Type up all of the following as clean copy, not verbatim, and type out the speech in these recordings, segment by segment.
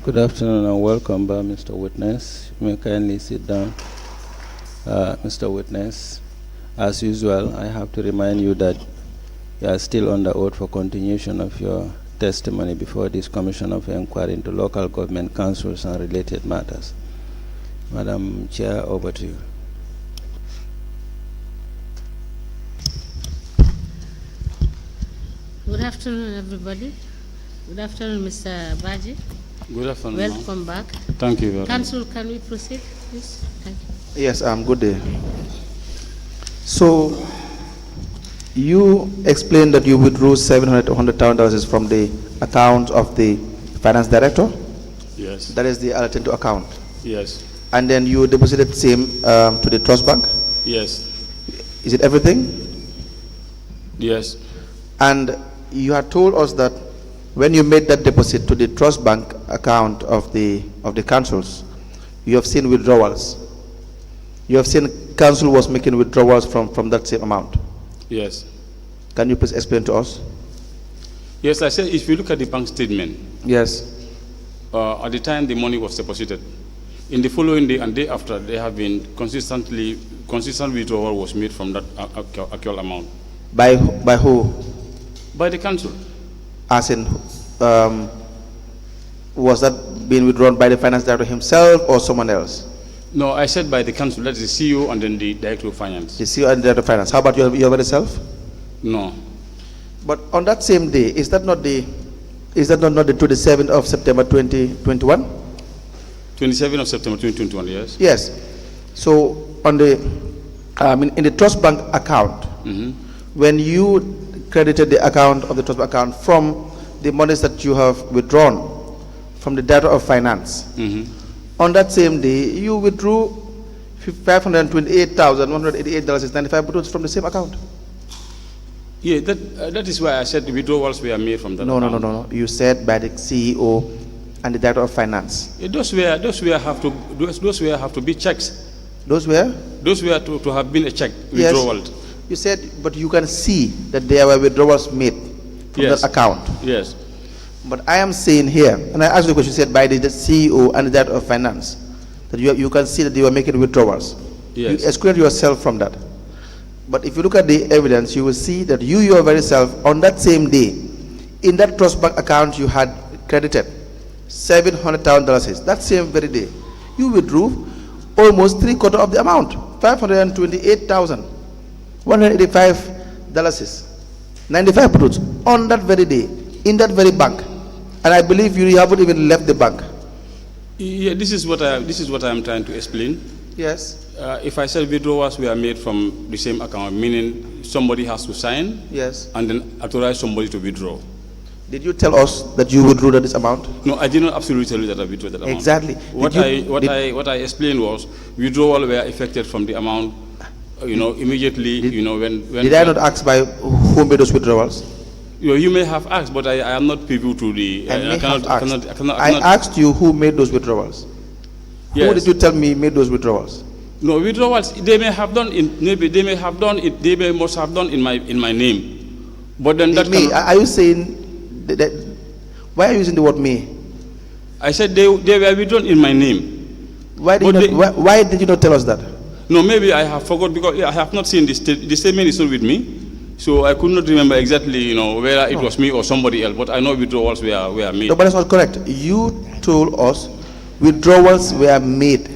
Good afternoon and welcome back, Mr. Witness. You may kindly sit down. Mr. Witness, as usual, I have to remind you that you are still under oath for continuation of your testimony before this Commission of Inquiry into Local Government Councils and related matters. Madam Chair, over to you. Good afternoon, everybody. Good afternoon, Mr. Baji. Good afternoon. Welcome back. Thank you very much. Council, can we proceed, please? Thank you. Yes, good day. So, you explained that you withdrew $700,000 to $100,000 from the account of the finance director. Yes. That is the attend to account. Yes. And then you deposited same to the trust bank. Yes. Is it everything? Yes. And you had told us that when you made that deposit to the trust bank account of the councils, you have seen withdrawals. You have seen council was making withdrawals from that same amount. Yes. Can you please explain to us? Yes, I said if you look at the bank statement, Yes. at the time the money was deposited, in the following day and day after, there have been consistent withdrawal was made from that actual amount. By who? By the council. As in, was that being withdrawn by the finance director himself or someone else? No, I said by the council, that's the CEO and then the director of finance. The CEO and the director of finance. How about your very self? No. But on that same day, is that not the 27th of September 2021? 27th of September 2021, yes. Yes. So on the in the trust bank account, when you credited the account of the trust bank account from the monies that you have withdrawn from the director of finance, on that same day you withdrew $528,188.95 from the same account. Yeah, that is why I said the withdrawals were made from that account. No. You said by the CEO and the director of finance. Yeah, those were have to be checked. Those were? Those were to have been a check withdrawal. Yes. You said, but you can see that there were withdrawals made from that account. Yes. But I am saying here, and I asked the question, you said by the CEO and the director of finance, that you can see that they were making withdrawals. Yes. You exclude yourself from that. But if you look at the evidence, you will see that your very self, on that same day, in that trust bank account you had credited $700,000. That same very day, you withdrew almost 3/4 of the amount, $528,185.95 on that very day, in that very bank. And I believe you haven't even left the bank. Yeah, this is what I am trying to explain. Yes. If I said withdrawals were made from the same account, meaning somebody has to sign, Yes. and then authorize somebody to withdraw. Did you tell us that you withdrew this amount? No, I did not absolutely tell you that I withdrew that amount. Exactly. What I explained was withdrawal were effected from the amount, immediately. When did I not ask by who made those withdrawals? You may have asked, but I am not privy to the. I asked you who made those withdrawals. Yes. Who did you tell me made those withdrawals? No, withdrawals they may have done in they must have done in my name, but then that me. Are you saying that? Why are you using the word me? I said they were withdrawn in my name. Why did you not tell us that? No, maybe I have forgot because I have not seen the statement is not with me, so I could not remember exactly whether it was me or somebody else. But I know withdrawals were made. No, but that's not correct. You told us withdrawals were made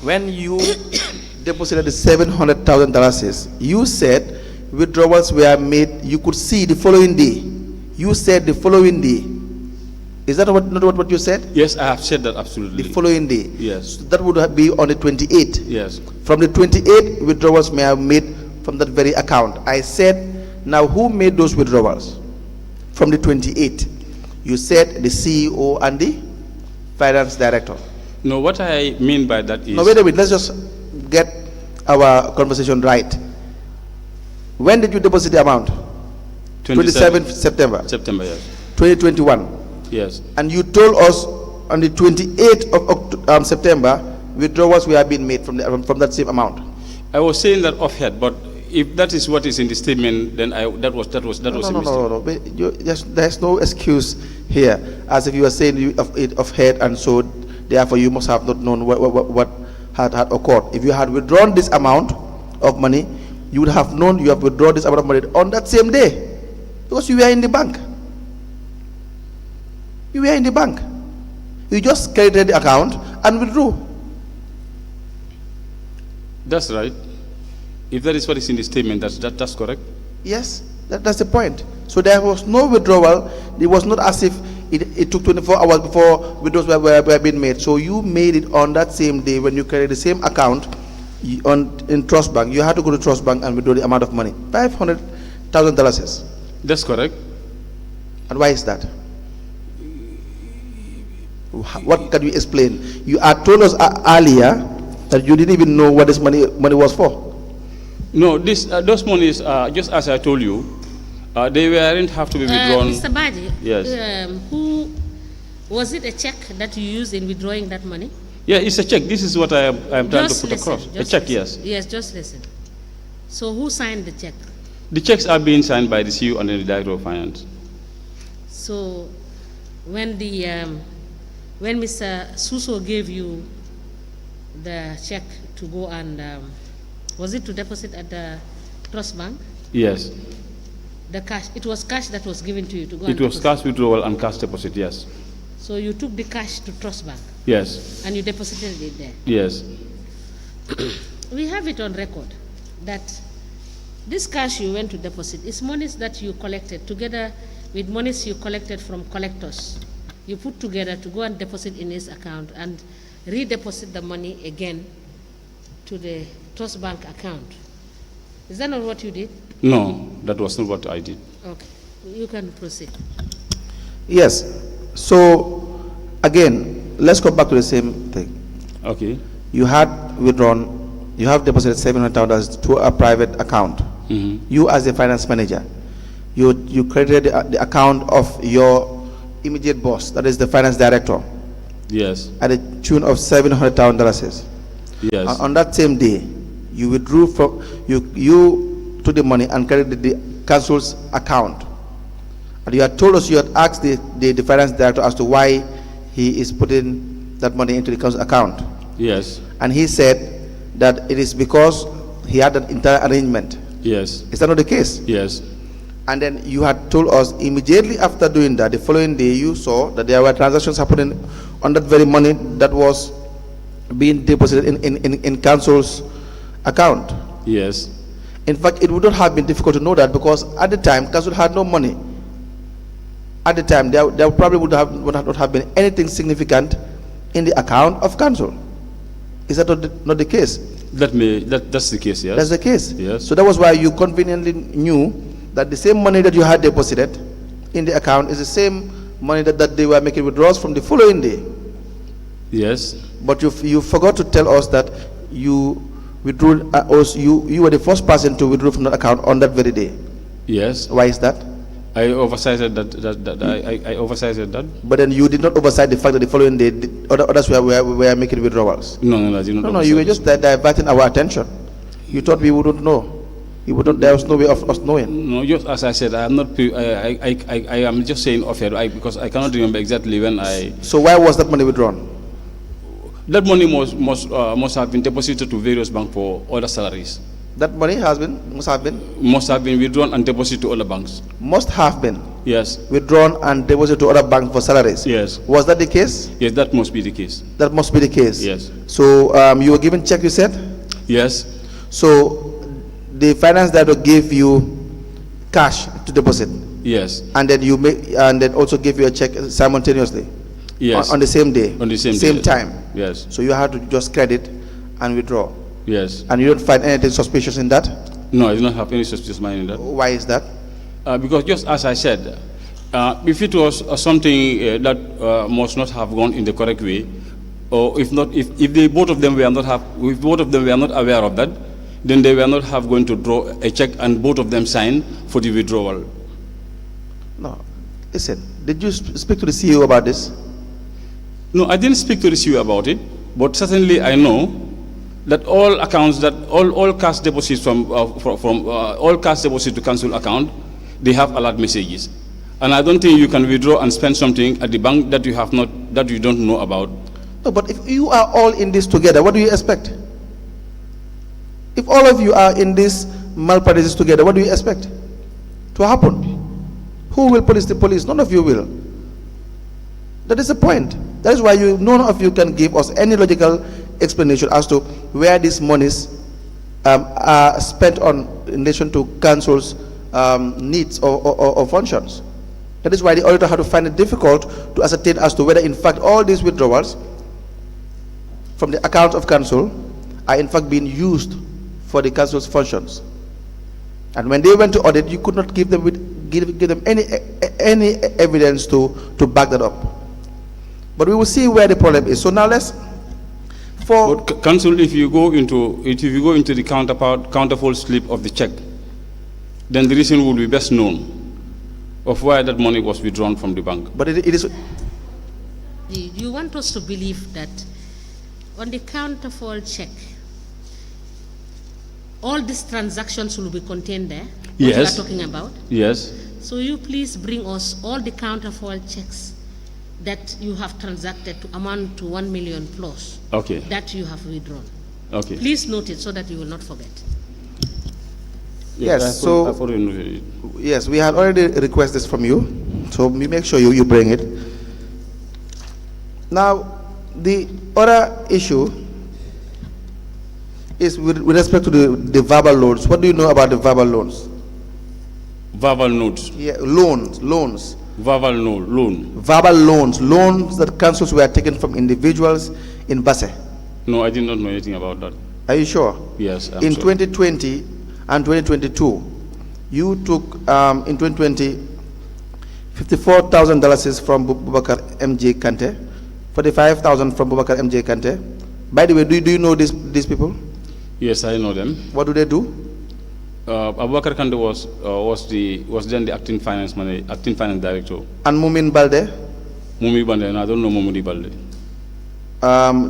when you deposited the $700,000. You said withdrawals were made. You could see the following day. You said the following day. Is that not what you said? Yes, I have said that absolutely. The following day. Yes. So that would be on the 28th. Yes. From the 28th, withdrawals may have made from that very account. I said, now who made those withdrawals? From the 28th. You said the CEO and the finance director. No, what I mean by that is... No, wait a minute. Let's just get our conversation right. When did you deposit the amount? 27th September. September, yes. 2021. Yes. And you told us on the 28th of September, withdrawals were being made from that same amount. I was saying that offhand, but if that is what is in the statement, then that was a mistake. No. There's no excuse here, as if you were saying of head, and so therefore you must have not known what had occurred. If you had withdrawn this amount of money, you would have known you have withdrawn this amount of money on that same day, because you were in the bank. You were in the bank. You just credited the account and withdrew. That's right. If that is what is in the statement, that's correct. Yes, that's the point. So there was no withdrawal. It was not as if it took 24 hours before withdrawals were being made. So you made it on that same day when you carried the same account in Trust Bank. You had to go to Trust Bank and withdraw the amount of money, $500,000. That's correct. And why is that? What can you explain? You had told us earlier that you didn't even know what this money was for. No, those monies, just as I told you, they weren't have to be withdrawn. Mr. Baji, Yes. Who was it a check that you used in withdrawing that money? Yeah, it's a check. This is what I am trying to put across. A check, yes. Yes, just listen. So who signed the check? The checks are being signed by the CEO and the Director of Finance. So when Mr. Suso gave you the check to go and was it to deposit at the Trust Bank? Yes. The cash, it was cash that was given to you to go It and was deposit. cash withdrawal and cash deposit, yes. So you took the cash to Trust Bank Yes. and you deposited it there. Yes. We have it on record that this cash you went to deposit is monies that you collected together with monies you collected from collectors. You put together to go and deposit in his account and redeposit the money again to the Trust Bank account. Is that not what you did? No, that was not what I did. Okay, you can proceed. Yes. So again, let's go back to the same thing. Okay. You had withdrawn, you have deposited $700,000 to a private account. You as the finance manager, you credited the account of your immediate boss, that is the finance director, Yes. at a tune of $700,000. Yes. On that same day, you withdrew from you took the money and credited the council's account. And you had told us, you had asked the finance director as to why he is putting that money into the council account. Yes. And he said that it is because he had an entire arrangement. Yes. Is that not the case? Yes. And then you had told us immediately after doing that, the following day you saw that there were transactions happening on that very money that was being deposited in council's account. Yes. In fact, it would not have been difficult to know that, because at the time council had no money. At the time there probably would not have been anything significant in the account of council. Is that not the case? That's the case, yes. That's the case. Yes. So that was why you conveniently knew that the same money that you had deposited in the account is the same money that they were making withdrawals from the following day. Yes. But you forgot to tell us that you withdrew, you were the first person to withdraw from that account on that very day. Yes. Why is that? I oversighted I oversighted that. But then you did not oversight the fact that the following day others were making withdrawals. No, I did not. No, you were just diverting our attention. You thought we wouldn't know. There was no way of us knowing. No, just as I said, I am not. I am just saying off air because I cannot remember exactly when I. So why was that money withdrawn? That money must have been deposited to various banks for other salaries. That money must have been withdrawn and deposited to other banks. Must have been. Yes. Withdrawn and deposited to other banks for salaries. Yes. Was that the case? Yes, that must be the case. That must be the case. Yes. So you were given check, you said? Yes. So the finance director gave you cash to deposit. Yes. And then also gave you a check simultaneously. Yes. On the same day. On the same time. Yes. So you had to just credit and withdraw. Yes. And you don't find anything suspicious in that? No, I do not have any suspicious mind in that. Why is that? Because just as I said, if it was something that must not have gone in the correct way, or if both of them were not aware of that, then they were not have going to draw a check and both of them sign for the withdrawal. No. Listen, did you speak to the CEO about this? No, I didn't speak to the CEO about it, but certainly I know that all accounts, that all cash deposits all cash deposits to council account, they have alert messages. And I don't think you can withdraw and spend something at the bank that you have not, that you don't know about. No, but if you are all in this together, what do you expect? If all of you are in this malpractices together, what do you expect to happen? Who will police the police? None of you will. That is the point. That is why none of you can give us any logical explanation as to where these monies are spent on in relation to council's needs or functions. That is why the auditor had to find it difficult to ascertain as to whether in fact all these withdrawals from the account of council are in fact being used for the council's functions. And when they went to audit, you could not give them any evidence to back that up. But we will see where the problem is. So now let's But council, if you go into the counterfoil slip of the check, then the reason will be best known of why that money was withdrawn from the bank. But it is. You want us to believe that on the counterfoil check, all these transactions will be contained there? What Yes. you are talking about? Yes. So you please bring us all the counterfoil checks that you have transacted to amount to 1 million plus. Okay. That you have withdrawn. Okay. Please note it so that you will not forget. Yes, I thought you knew it. Yes, we had already requested this from you, so we make sure you bring it. Now, the other issue is with respect to the verbal loans. What do you know about the verbal loans? Verbal notes. Yeah, loans. Verbal loan. Verbal loans that councils were taken from individuals in Basse. No, I did not know anything about that. Are you sure? Yes, I'm In sorry. 2020 and 2022, you took, in 2020, $54,000 from Bubakar MJ Kante, 45,000 from Bubakar MJ Kante. By the way, do you know these people? Yes, I know them. What do they do? Abubakar Kande was then the acting finance director. And Mumin Balde, Mumi Bande, and I don't know Mumudi Balde.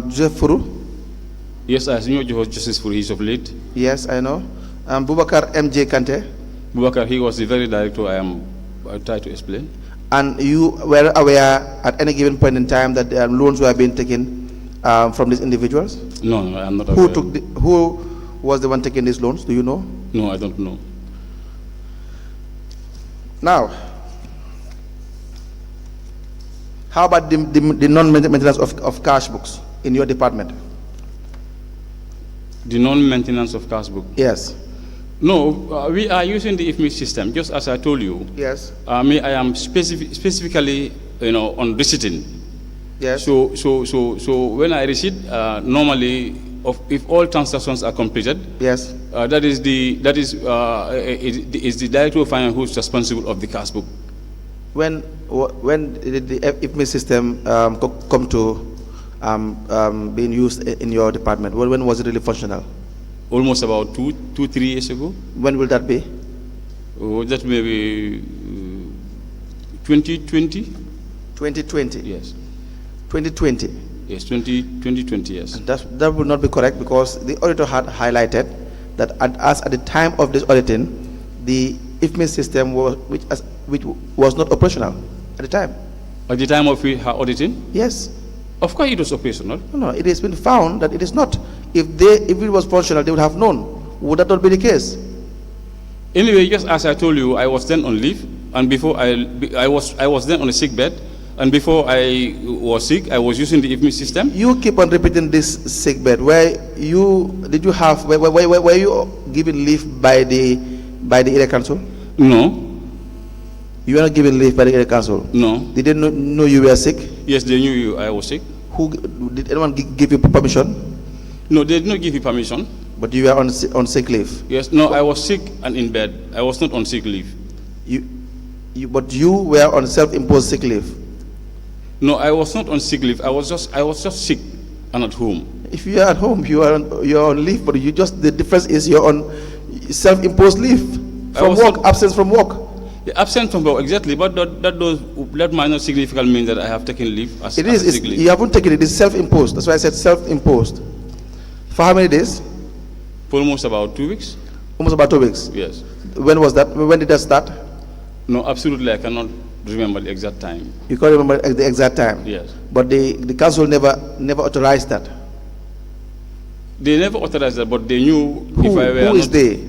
Joseph Furu, Yes, I know Justice for his of late. yes, I know. Bubakar MJ Kante, Bubakar, he was the very director I try to explain. and you were aware at any given point in time that loans were being taken from these individuals? No, I'm not aware. Who was the one taking these loans? Do you know? No, I don't know. Now, how about the non-maintenance of cash books in your department? The non-maintenance of cash book. Yes. No, we are using the IFMI system, just as I told you. Yes. I am specifically, on receipting. Yes. So when I receipt, normally, if all transactions are completed, Yes. that is the director of finance who is responsible of the cash book. When did the IFMI system come to being used in your department? When was it really functional? Almost about 3 years ago. When will that be? Oh, that may be 2020. 2020. Yes. 2020. Yes, 2020. Yes. That would not be correct, because the auditor had highlighted that at the time of this auditing, the IFMI system which was not operational at the time. At the time of her auditing, Yes. of course it was operational. No, it has been found that it is not. If it was functional, they would have known. Would that not be the case? Anyway, just as I told you, I was then on leave, and before I was then on a sick bed, and before I was sick, I was using the IFMI system. You keep on repeating this sick bed. Were you given leave by the area council? No. You were not given leave by the area council. No. Did they know you were sick? Yes, they knew I was sick. Did anyone give you permission? No, they did not give you permission. But you were on sick leave. Yes, no, I was sick and in bed. I was not on sick leave. But you were on self-imposed sick leave. No, I was not on sick leave. I was just sick and at home. If you are at home, you are on leave, but the difference is you're on self-imposed leave from work, absence from work. Yeah, absent from work, exactly. But that might not significantly mean that I have taken leave as It is. sick leave. You haven't taken it. It's self-imposed. That's why I said self-imposed. For how many days? For almost about 2 weeks. Almost about 2 weeks. Yes. When was that? When did that start? No, absolutely, I cannot remember the exact time. You can't remember the exact time. Yes. But the council never authorized that. They never authorized that, but they knew if I were Who is not- they?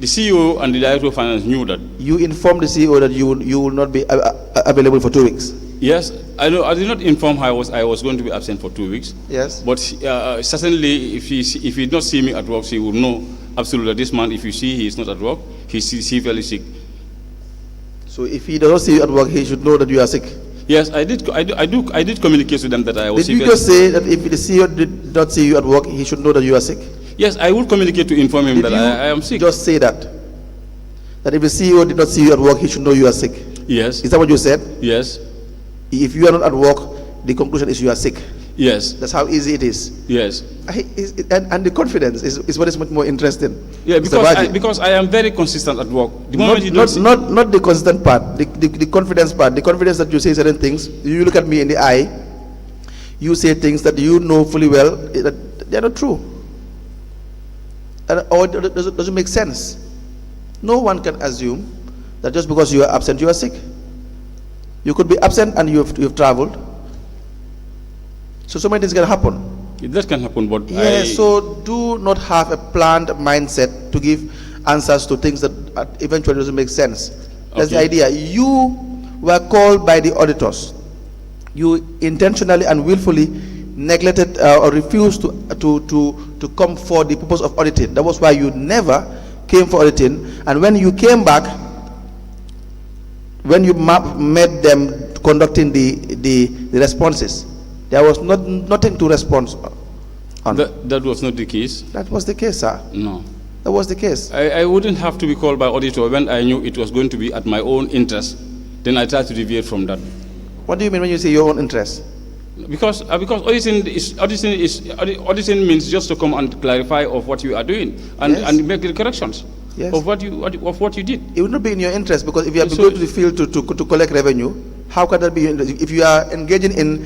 The CEO and the director of finance knew that. You informed the CEO that you will not be available for 2 weeks. Yes, I know. I did not inform her I was going to be absent for 2 weeks. Yes. But certainly, if he did not see me at work, she would know absolutely that this man, if you see he is not at work, he's severely sick. So if he does not see you at work, he should know that you are sick. Yes, I did communicate to them that I was Did you severely just say that if the CEO did not see you at work, he should know that you are sick? Yes, I would communicate to inform him Did that you I am sick. just say that? That if the CEO did not see you at work, he should know you are sick. Yes. Is that what you said? Yes. If you are not at work, the conclusion is you are sick. Yes. That's how easy it is. Yes. And the confidence is what is much more interesting. Yeah, Mr. Baji. because I am very consistent at work. The moment you don't see- Not the consistent part, the confidence part, the confidence that you say certain things. You look at me in the eye, you say things that you know fully well that they are not true. Or it doesn't make sense. No one can assume that just because you are absent, you are sick. You could be absent and you've traveled. So many things can happen. that can happen, but So do not have a planned mindset to give answers to things that eventually doesn't make sense. That's the Okay. idea. You were called by the auditors. You intentionally and willfully neglected or refused to come for the purpose of auditing. That was why you never came for auditing. And when you came back, when you met them conducting the responses, there was nothing to respond on. that was not the case. That was the case, sir. No. That was the case. I wouldn't have to be called by auditor when I knew it was going to be at my own interest. Then I tried to deviate from that. What do you mean when you say your own interest? Because auditing means just to come and clarify of what you are doing and, Yes. and make the corrections Yes. of what you did. It would not be in your interest, because if you have to So- go to the field to collect revenue, how can that be your interest? If you are engaging in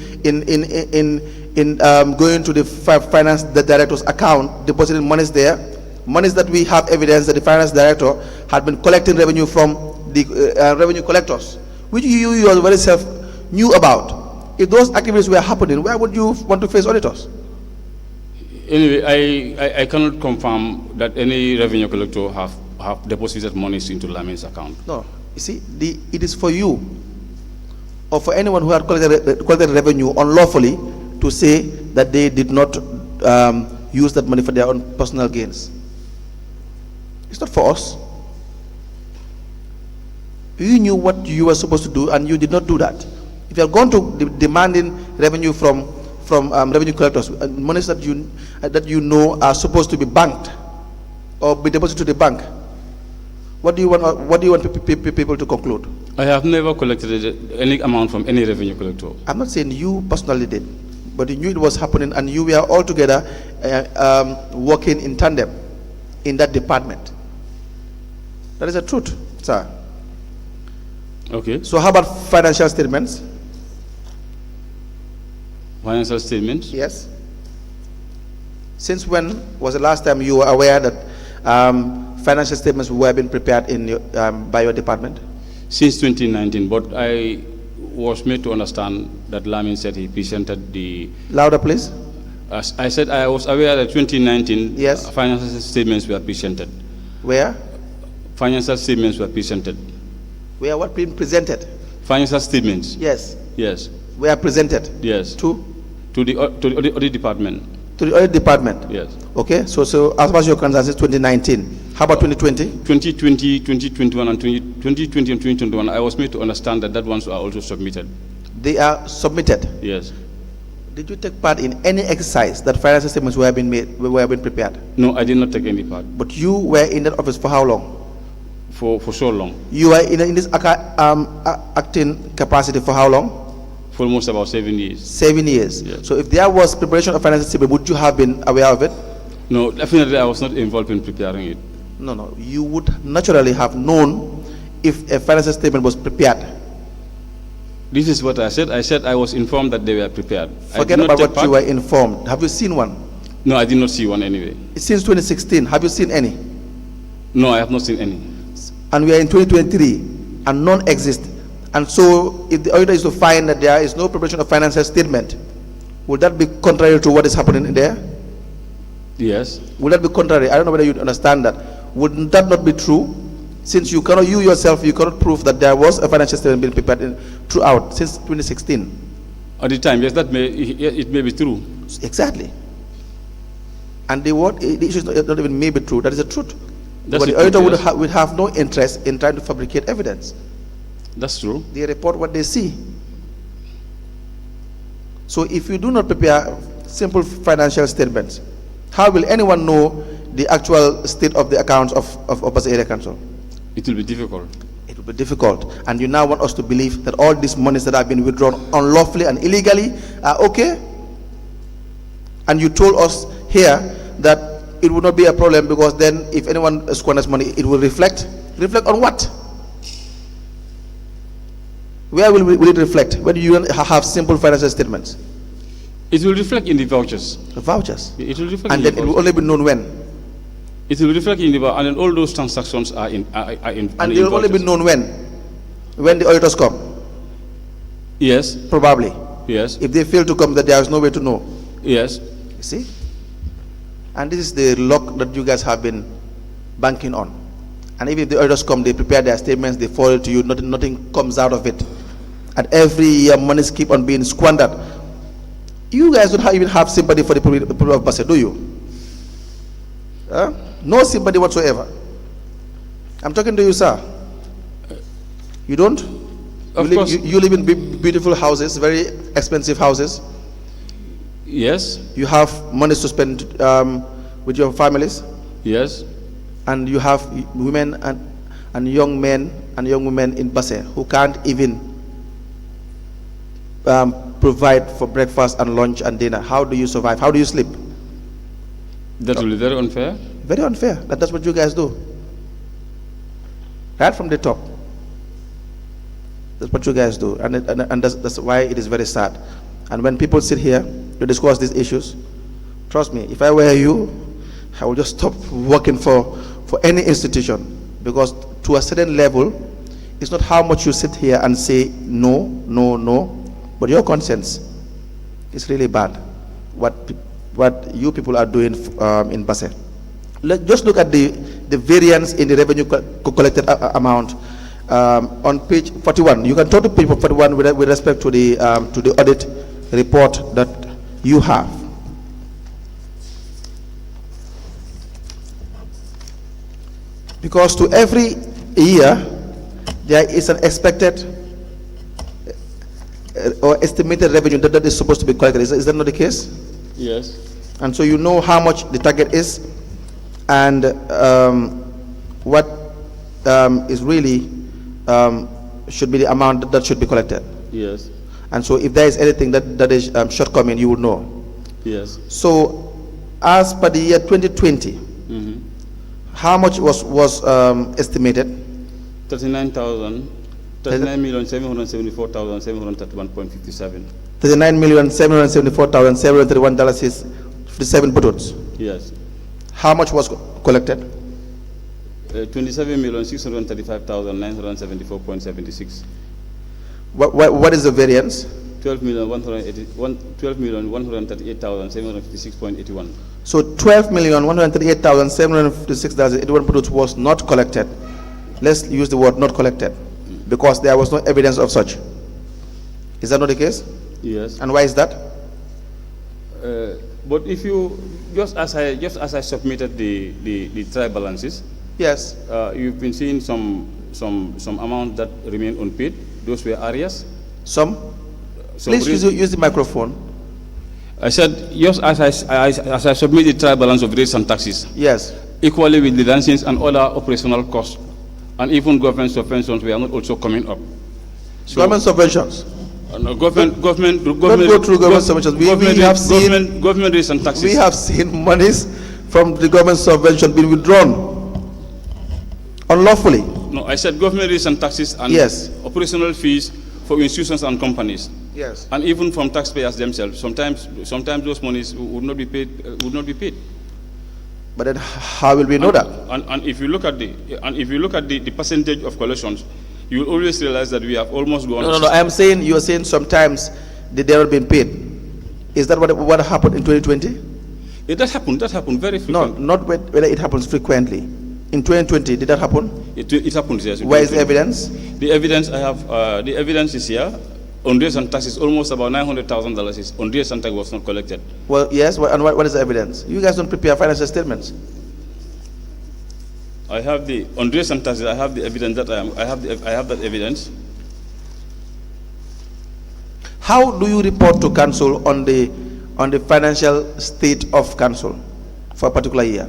going to the finance director's account, depositing monies there, monies that we have evidence that the finance director had been collecting revenue from the revenue collectors, which you yourself knew about. If those activities were happening, why would you want to face auditors? Anyway, I cannot confirm that any revenue collector have deposited monies into Lamin's account. No, you see, it is for you or for anyone who had collected revenue unlawfully to say that they did not use that money for their own personal gains. It's not for us. You knew what you were supposed to do and you did not do that. If you are going to demanding revenue from revenue collectors, monies that you know are supposed to be banked or be deposited to the bank, what do you want people to conclude? I have never collected any amount from any revenue collector. I'm not saying you personally did, but you knew it was happening and you were all together working in tandem in that department. That is the truth, sir. Okay. So how about financial statements? Financial statements. Yes. Since when was the last time you were aware that financial statements were being prepared by your department? Since 2019, but I was made to understand that Lamin said he presented the... Louder, please. As I said, I was aware that 2019 Yes. financial statements were presented. Where? Financial statements were presented. Where what being presented? Financial statements. Yes. Yes. Were presented Yes. to the audit department. the audit department. Yes. Okay. So as far as you're concerned, since 2019. How about 2020? 2020, 2021, and 2020 and 2021, I was made to understand that ones are also submitted. They are submitted. Yes. Did you take part in any exercise that financial statements were being prepared? No, I did not take any part But you were in that office for how long? for so long. You were in this acting capacity for how long? For almost about 7 years. 7 years. Yes. So if there was preparation of financial statement, would you have been aware of it? No, definitely I was not involved in preparing it. No. You would naturally have known if a financial statement was prepared. This is what I said. I said I was informed that they were prepared. I Forget did not about take what part. you were informed. Have you seen one? No, I did not see one anyway. Since 2016, have you seen any? No, I have not seen any. And we are in 2023, and none exist. And so, if the auditor is to find that there is no preparation of financial statement, would that be contrary to what is happening in there? Yes. Would that be contrary? I don't know whether you understand that. Would that not be true? Since you cannot, you yourself, you cannot prove that there was a financial statement being prepared throughout since 2016. At the time, yes, it may be true. Exactly. And the issue is not even may be true. That is the truth. That's But the auditor would have no interest in trying to fabricate evidence. That's true. They report what they see. So if you do not prepare simple financial statements, how will anyone know the actual state of the accounts of Obasa Area Council? It will be difficult. It will be difficult. And you now want us to believe that all these monies that have been withdrawn unlawfully and illegally are okay? And you told us here that it would not be a problem because then if anyone squanders money, it will reflect. Reflect on what? Where will it reflect? When you have simple financial statements? It will reflect in the vouchers. The vouchers. It will reflect And in the then it will vouchers. only be known when? It will reflect in the vouchers, and then all those transactions are in. And it will only be vouchers. known when? When the auditors come? Yes. Probably. Yes. If they fail to come, that there is no way to know. Yes. You see? And this is the luck that you guys have been banking on. And even if the auditors come, they prepare their statements, they forward to you, nothing comes out of it. And every year, monies keep on being squandered. You guys don't even have sympathy for the people of Basse, do you? No sympathy whatsoever. I'm talking to you, sir. You don't? Of course. You live in beautiful houses, very expensive houses. Yes. You have money to spend with your families. Yes. And you have women and young men and young women in Basse who can't even provide for breakfast and lunch and dinner. How do you survive? How do you sleep? That will be very unfair. Very unfair. That's what you guys do. Right from the top. That's what you guys do. And that's why it is very sad. And when people sit here to discuss these issues, trust me, if I were you, I would just stop working for any institution. Because to a certain level, it's not how much you sit here and say no, no, no, but your conscience is really bad. What you people are doing in Basse. Just look at the variance in the revenue collected amount on page 41. You can talk to page 41 with respect to the audit report that you have. Because to every year there is an expected or estimated revenue that is supposed to be collected. Is that not the case? Yes. And so you know how much the target is and what is really should be the amount that should be collected. Yes. And so if there is anything that is shortcoming, you would know. Yes. So as per the year 2020, how much was estimated? 39,774,731.57. $39,774,731.57 buttons. Yes. How much was collected? 27,635,974.76. What is the variance? 12,138,756.81. So 12,138,756.81 buttons was not collected. Let's use the word not collected because there was no evidence of such. Is that not the case? Yes. And why is that? But if you just as I submitted the trial balances, yes, you've been seeing some amount that remain unpaid. Those were arrears. Some. Please use the microphone. I said just as I submitted the trial balance of rates and taxes. Yes. Equally with the license and other operational costs, and even government subventions were not also coming up. So, government subventions. No, government. Don't go through government subventions. We have seen government rates and taxes. We have seen monies from the government subvention being withdrawn unlawfully. No, I said government rates and taxes and yes, operational fees for institutions and companies. Yes. And even from taxpayers themselves, sometimes those monies would not be paid. But then how will we know that? And if you look at the percentage of collections, you will always realize that we have almost gone. No. I am saying, you are saying sometimes they have been paid. Is that what happened in 2020? That happened very frequently. No, not whether it happens frequently. In 2020, did that happen? It happens, yes. Where is the evidence? The evidence I have, the evidence is here. On rates and taxes, almost about $900,000 on rates and tax was not collected. Well, yes, and what is the evidence? You guys don't prepare financial statements. I have on rates and taxes, I have the evidence that I have that evidence. How do you report to council on the financial state of council for a particular year?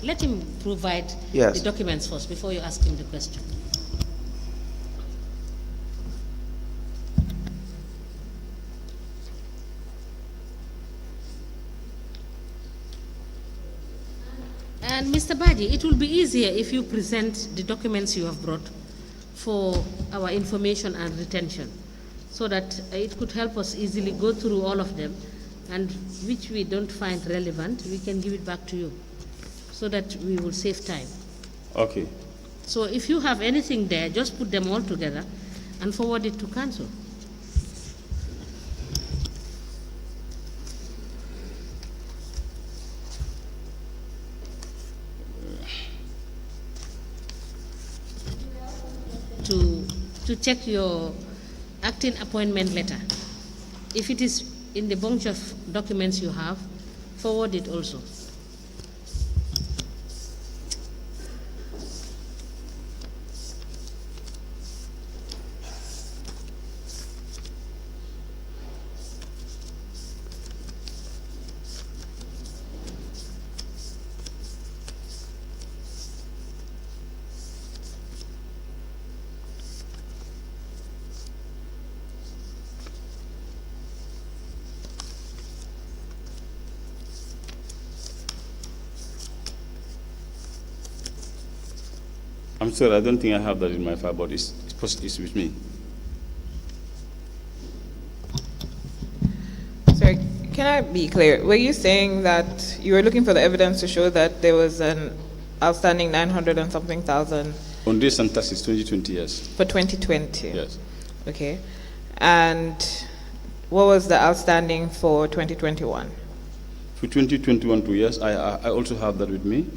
Let him provide Yes. the documents first before you ask him the question. And Mr. Baji, it will be easier if you present the documents you have brought for our information and retention, so that it could help us easily go through all of them, and which we don't find relevant, we can give it back to you, so that we will save time. Okay. So if you have anything there, just put them all together and forward it to council. To check your acting appointment letter. If it is in the bunch of documents you have, forward it also. I'm sorry, I don't think I have that in my file, but it's with me. Sorry, can I be clear? Were you saying that you were looking for the evidence to show that there was an outstanding 900 and something thousand On this and taxes 2020, yes. for 2020? Yes. Okay. And what was the outstanding for 2021? For 2021 2 years, I also have that with me.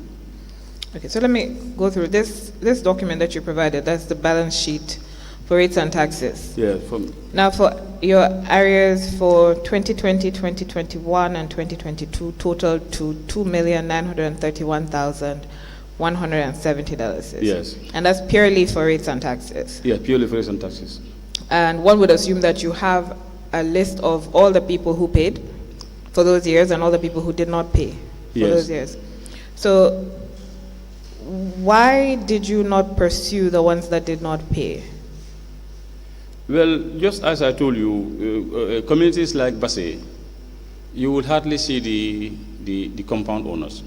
Okay, so let me go through this document that you provided. That's the balance sheet for rates and taxes. Yeah. Now, for your arrears for 2020, 2021, and 2022 totaled to $2,931,170. Yes. And that's purely for rates and taxes. Yeah, purely for rates and taxes. And one would assume that you have a list of all the people who paid for those years and all the people who did not pay for Yes. those years. So why did you not pursue the ones that did not pay? Well, just as I told you, communities like Basse, you would hardly see the compound owners.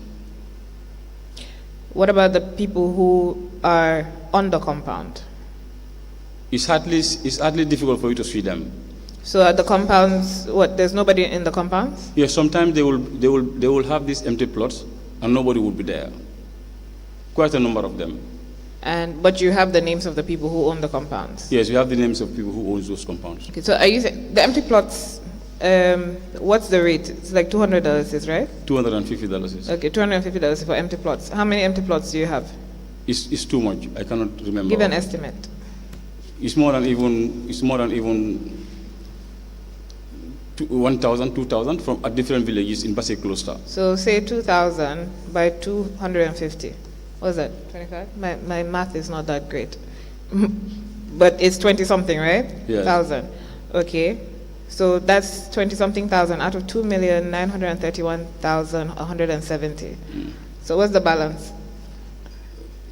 What about the people who are on the compound? It's hardly difficult for you to see them. So at the compounds, what? There's nobody in the compounds? Yes, sometimes they will have these empty plots, and nobody will be there. Quite a number of them. But you have the names of the people who own the compounds? Yes, we have the names of people who own those compounds. Okay, so are you saying the empty plots? What's the rate? It's like $200, right? $250. Okay, $250 for empty plots. How many empty plots do you have? It's too much. I cannot remember. Give an estimate. It's more than even 1,000, 2,000 from at different villages in Basse cluster. So say 2,000 by 250. What's that? 25? My math is not that great. But it's 20 something, right? Yes. Thousand. Okay. So that's 20 something thousand out of 2,931,170. So what's the balance?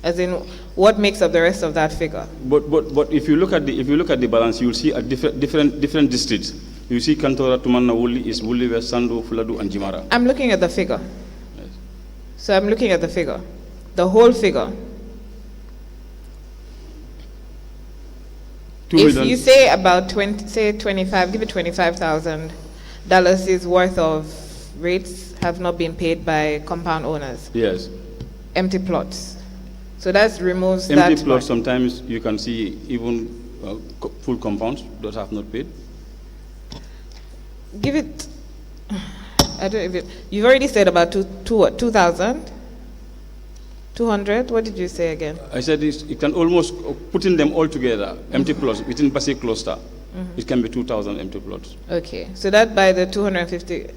As in, what makes up the rest of that figure? But if you look at the balance, you'll see at different districts. You see Kantora, Tumanna, Wuli, is Wuli, Sandu, Fuladu, and Jimara. I'm looking at the figure. Yes. So I'm looking at the figure. The whole figure. 2 If million. you say about 20, say 25, give it $25,000 is worth of rates have not been paid by compound owners, Yes. empty plots. So that removes Empty that. plots, sometimes you can see even full compounds that have not paid. Give it, I don't even, you've already said about 2,000? 200? What did you say again? I said it can almost, putting them all together, empty plots, within Basic cluster, it can be 2,000 empty plots. Okay, so that by the 250,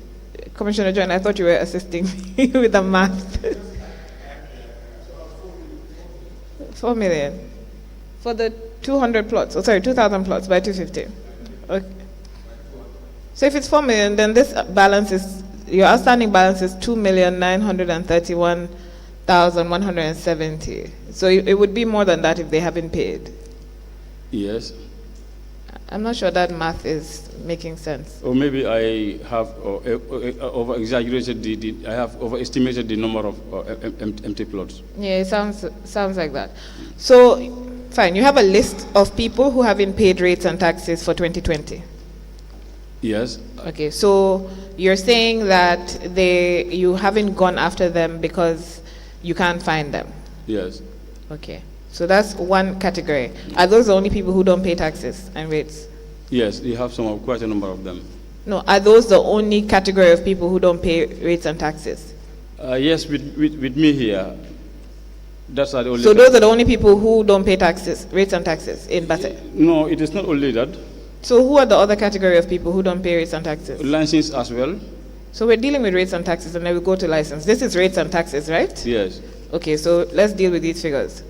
Commissioner John, I thought you were assisting me with the math. 4 million for the 200 plots, 2,000 plots by 250. Okay. So if it's 4 million, then this balance is, your outstanding balance is 2,931,170. So it would be more than that if they haven't paid. Yes. I'm not sure that math is making sense. Or maybe I have over-exaggerated I have overestimated the number of empty plots. Yeah, it sounds like that. So, fine, you have a list of people who haven't paid rates and taxes for 2020. Yes. Okay, so you're saying that you haven't gone after them because you can't find them. Yes. Okay, so that's one category. Are those the only people who don't pay taxes and rates? Yes, you have quite a number of them. No, are those the only category of people who don't pay rates and taxes? Yes, with me here, that's the only. So those are the only people who don't pay taxes, rates and taxes in Basse? No, it is not only that. So who are the other category of people who don't pay rates and taxes? License as well. So we're dealing with rates and taxes, and then we go to license. This is rates and taxes, right? Yes. Okay, so let's deal with these figures.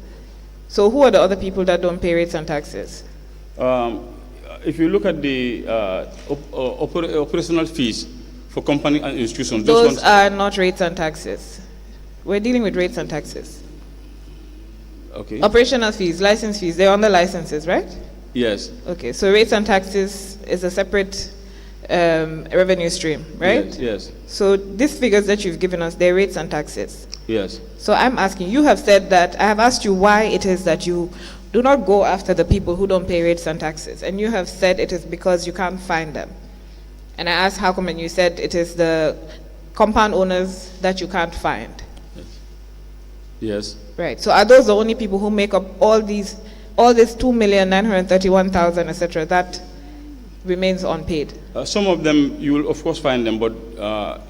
So who are the other people that don't pay rates and taxes? If you look at the operational fees for company and institutions, Those are not rates and taxes. We're dealing with rates and taxes. Okay. Operational fees, license fees, they're on the licenses, right? Yes. Okay, so rates and taxes is a separate revenue stream, right? Yes. Yes. So these figures that you've given us, they're rates and taxes. Yes. So I'm asking, you have said that, I have asked you why it is that you do not go after the people who don't pay rates and taxes. And you have said it is because you can't find them. And I asked how come, and you said it is the compound owners that you can't find. Yes. Right, so are those the only people who make up all this 2,931,000, etc., that remains unpaid? Some of them, you will of course find them, but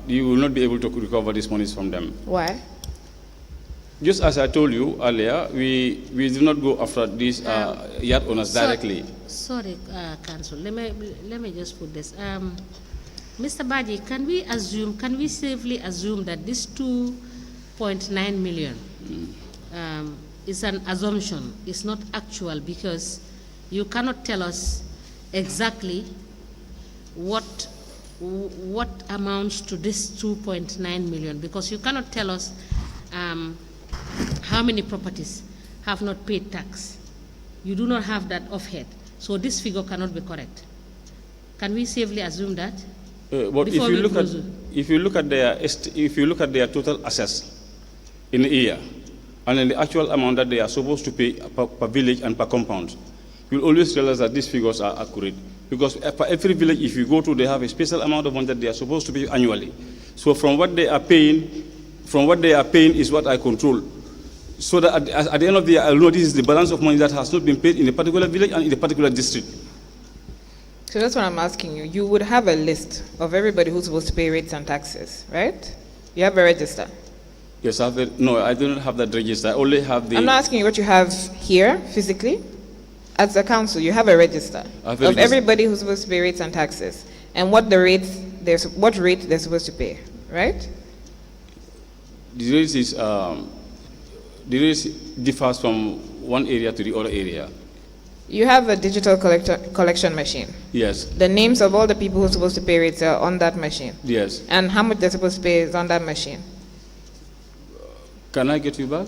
you will not be able to recover these monies from them. Why? Just as I told you earlier, we do not go after these yacht owners directly. Sorry, Council. Let me just put this. Mr. Baji, can we safely assume that this 2.9 million is an assumption, it's not actual, because you cannot tell us exactly what amounts to this 2.9 million, because you cannot tell us how many properties have not paid tax. You do not have that offhead, so this figure cannot be correct. Can we safely assume that? But if you look at their total assets in a year, and then the actual amount that they are supposed to pay per village and per compound, you'll always realize that these figures are accurate. Because for every village, if you go to, they have a special amount of money that they are supposed to pay annually. So from what they are paying is what I control. So that at the end of the year, I'll know this is the balance of money that has not been paid in a particular village and in a particular district. So that's what I'm asking you. You would have a list of everybody who's supposed to pay rates and taxes, right? You have a register. Yes, no, I do not have that register. I only have the... I'm not asking you what you have here, physically. As a council, you have a register of everybody who's supposed to pay rates and taxes, and what rate they're supposed to pay, right? The rates differs from one area to the other area. You have a digital collection machine. Yes. The names of all the people who are supposed to pay rates are on that machine. Yes. And how much they're supposed to pay is on that machine. Can I get you back?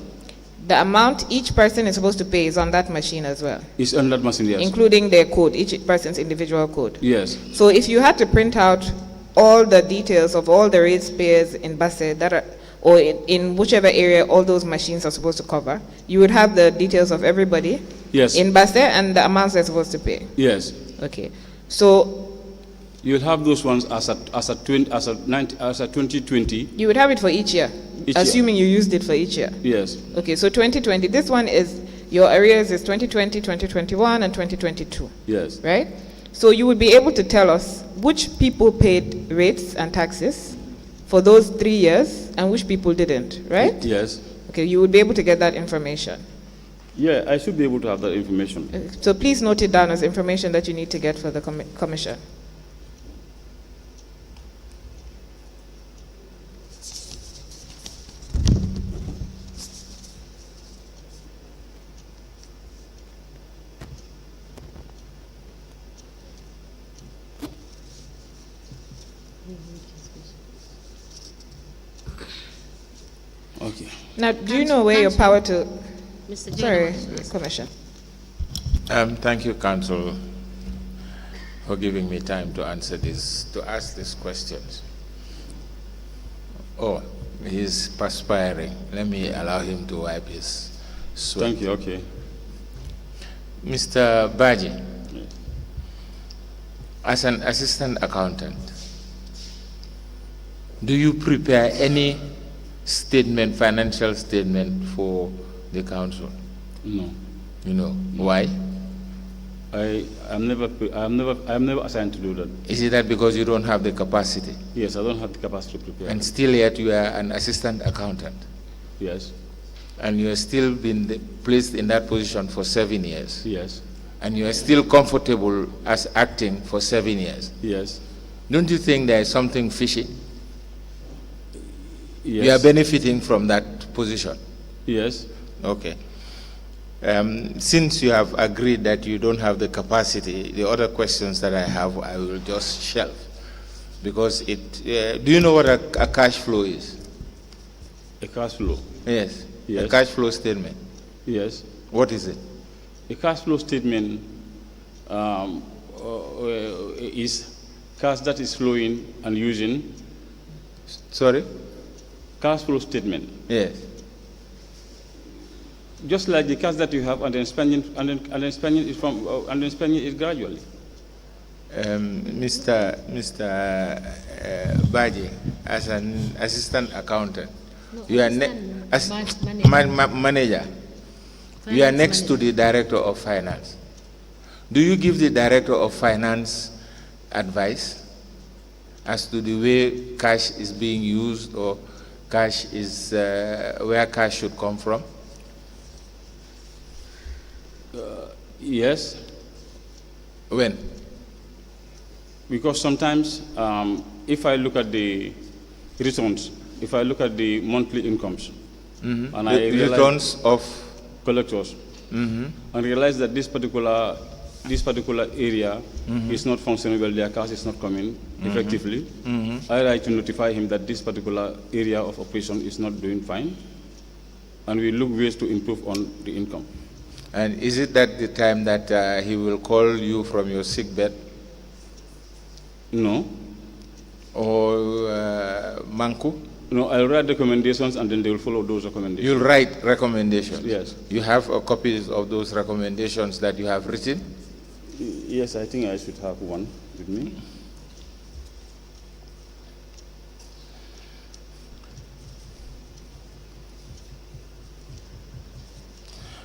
The amount each person is supposed to pay is on that machine as well. It's on that machine, yes. Including their code, each person's individual code. Yes. So if you had to print out all the details of all the rates payers in Basse that are, or in whichever area all those machines are supposed to cover, you would have the details of everybody Yes. in Basse and the amounts they're supposed to pay. Yes. Okay. So You'll have those ones as a 2020. you would have it for each year, Each year. assuming you used it for each year. Yes. Okay, so 2020, this one is, your arrears is 2020, 2021, and 2022, Yes. right? So you would be able to tell us which people paid rates and taxes for those 3 years and which people didn't, right? Yes. Okay, you would be able to get that information. Yeah, I should be able to have that information. So please note it down as information that you need to get for the commission. Okay. Now, do you know where your power to, Mr. sorry, Jones. Commission. Thank you, Council, for giving me time to ask these questions. Oh, he's perspiring. Let me allow him to wipe his sweat. Thank you. Okay. Mr. Baji, as an assistant accountant, do you prepare any statement, financial statement for the council? No. You know why? I'm never assigned to do that. Is it that because you don't have the capacity? Yes, I don't have the capacity to prepare. And still yet you are an assistant accountant, Yes. and you are still been placed in that position for 7 years, Yes. and you are still comfortable as acting for 7 years. Yes. Don't you think there is something fishy? Yes. You are benefiting from that position. Yes. Okay. Since you have agreed that you don't have the capacity, the other questions that I have, I will just shelve. Because do you know what a cash flow is? A cash flow. Yes. Yes. A cash flow statement. Yes. What is it? A cash flow statement is cash that is flowing and using. Sorry? Cash flow statement. Yes. Just like the cash that you have, and then spending is from, and then spending it gradually. Mr. Baji, as an assistant accountant, you are manager. You are next to the director of finance. Do you give the director of finance advice as to the way cash is being used, or cash is where cash should come from? Yes. When? Because sometimes, if I look at the returns, if I look at the monthly incomes, and I realize returns of collectors, and realize that this particular area is not functioning well, their cash is not coming effectively, I like to notify him that this particular area of operation is not doing fine, and we look ways to improve on the income. And is it that the time that he will call you from your sick bed? No. Or Manku? No, I'll write recommendations and then they will follow those recommendations. You'll write recommendations? Yes. You have copies of those recommendations that you have written? Yes, I think I should have one with me.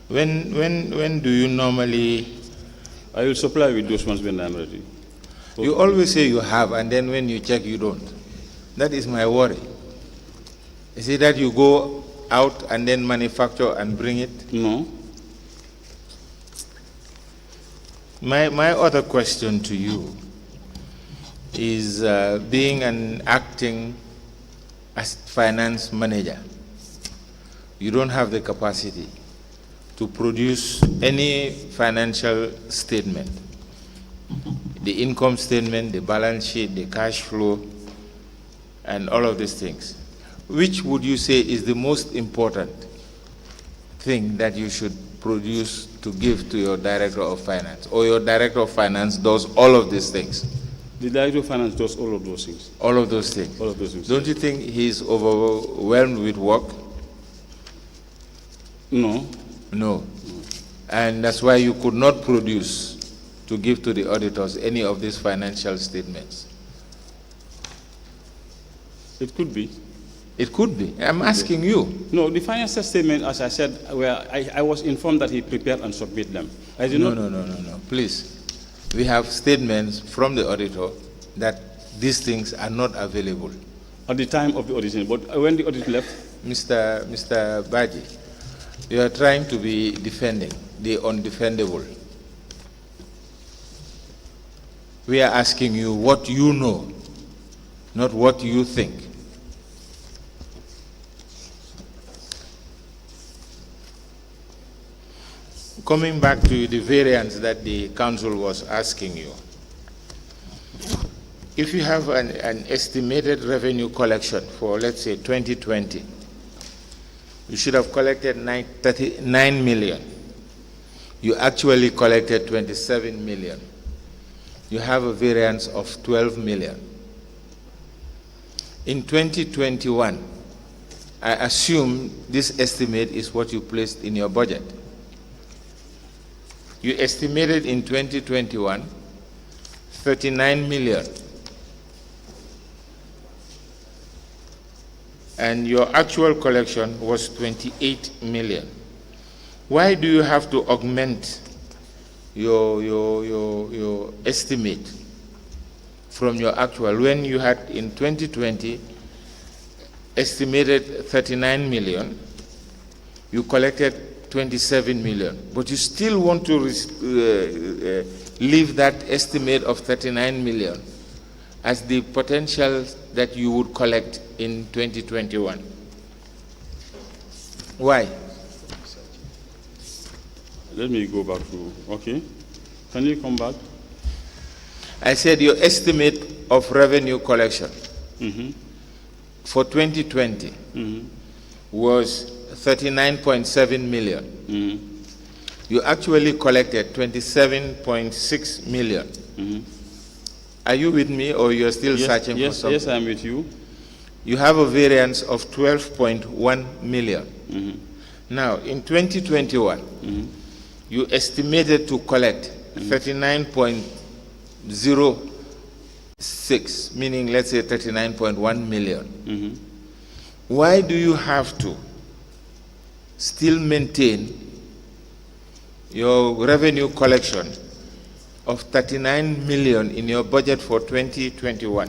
When do you normally... I will supply with those ones when I'm ready. You always say you have, and then when you check, you don't. That is my worry. Is it that you go out and then manufacture and bring it? No. My other question to you is, being an acting as finance manager, you don't have the capacity to produce any financial statement. The income statement, the balance sheet, the cash flow, and all of these things. Which would you say is the most important thing that you should produce to give to your director of finance? Or your director of finance does all of these things? The director of finance does all of those things. All of those things? All of those things. Don't you think he's overwhelmed with work? No. No. And that's why you could not produce to give to the auditors any of these financial statements. It could be. It could be. I'm asking you. No, the financial statement, as I said, where I was informed that he prepared and submit them. I did No, not. no. Please. We have statements from the auditor that these things are not available. At the time of the audition, but when the audit left, Mr. Baji, you are trying to be defending the undefendable. We are asking you what you know, not what you think. Coming back to the variance that the council was asking you, if you have an estimated revenue collection for, let's say, 2020, you should have collected 39 million. You actually collected 27 million. You have a variance of 12 million. In 2021, I assume this estimate is what you placed in your budget. You estimated in 2021 39 million. And your actual collection was 28 million. Why do you have to augment your estimate from your actual when you had in 2020 estimated 39 million, you collected 27 million, but you still want to leave that estimate of 39 million as the potential that you would collect in 2021. Why? let me go back to, okay. Can you come back? I said your estimate of revenue collection for 2020 was 39.7 million. You actually collected 27.6 million. Are you with me, or you're still searching for something? Yes, I'm with you. You have a variance of 12.1 million. Now, in 2021, you estimated to collect 39.06, meaning let's say 39.1 million. Why do you have to still maintain your revenue collection of 39 million in your budget for 2021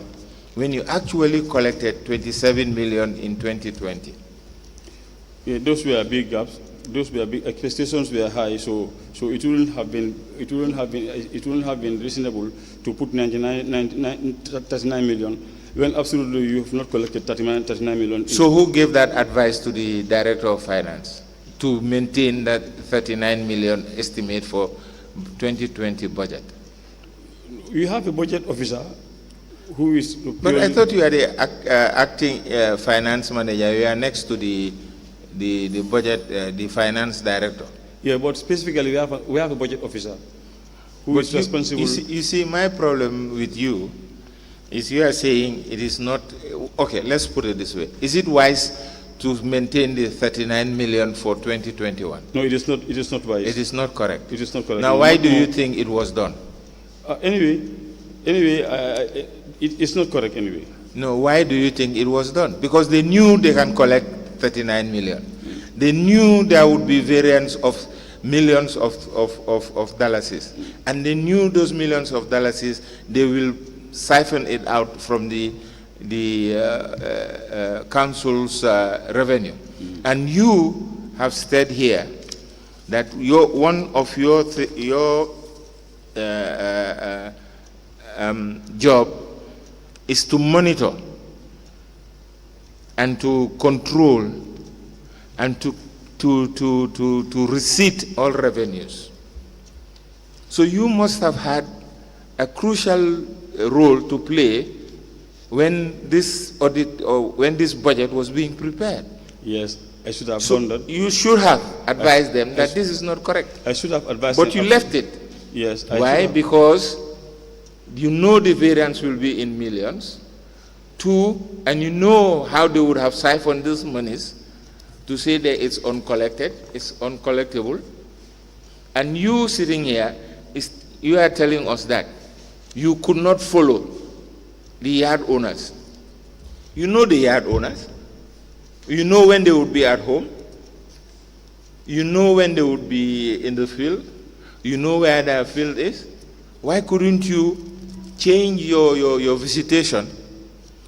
when you actually collected 27 million in 2020? Yeah, those were big gaps. Those were big expectations were high, so it wouldn't have been reasonable to put 39 million when absolutely you have not collected 39 million. So who gave that advice to the Director of Finance to maintain that 39 million estimate for 2020 budget? You have a budget officer who is... But I thought you are the acting finance manager. You are next to the budget, the finance director. Yeah, but specifically we have a budget officer who is responsible. You see, my problem with you is you are saying it is not... Okay, let's put it this way. Is it wise to maintain the 39 million for 2021? No, it is not. It is not wise. It is not correct. It is not correct. Now, why do you think it was done? Anyway, it's not correct anyway. No, why do you think it was done? Because they knew they can collect 39 million. They knew there would be variance of millions of dollars. And they knew those millions of dollars, they will siphon it out from the council's revenue. And you have said here that one of your job is to monitor and to control and to receipt all revenues. So you must have had a crucial role to play when this audit or when this budget was being prepared. Yes, I should have done that. You should have advised them that this is not correct. I should have advised them. But you left it. Yes. Why? Because you know the variance will be in millions. Two, and you know how they would have siphoned these monies to say that it's uncollected, it's uncollectible. And you sitting here, you are telling us that you could not follow the yard owners. You know the yard owners. You know when they would be at home. You know when they would be in the field. You know where their field is. Why couldn't you change your visitation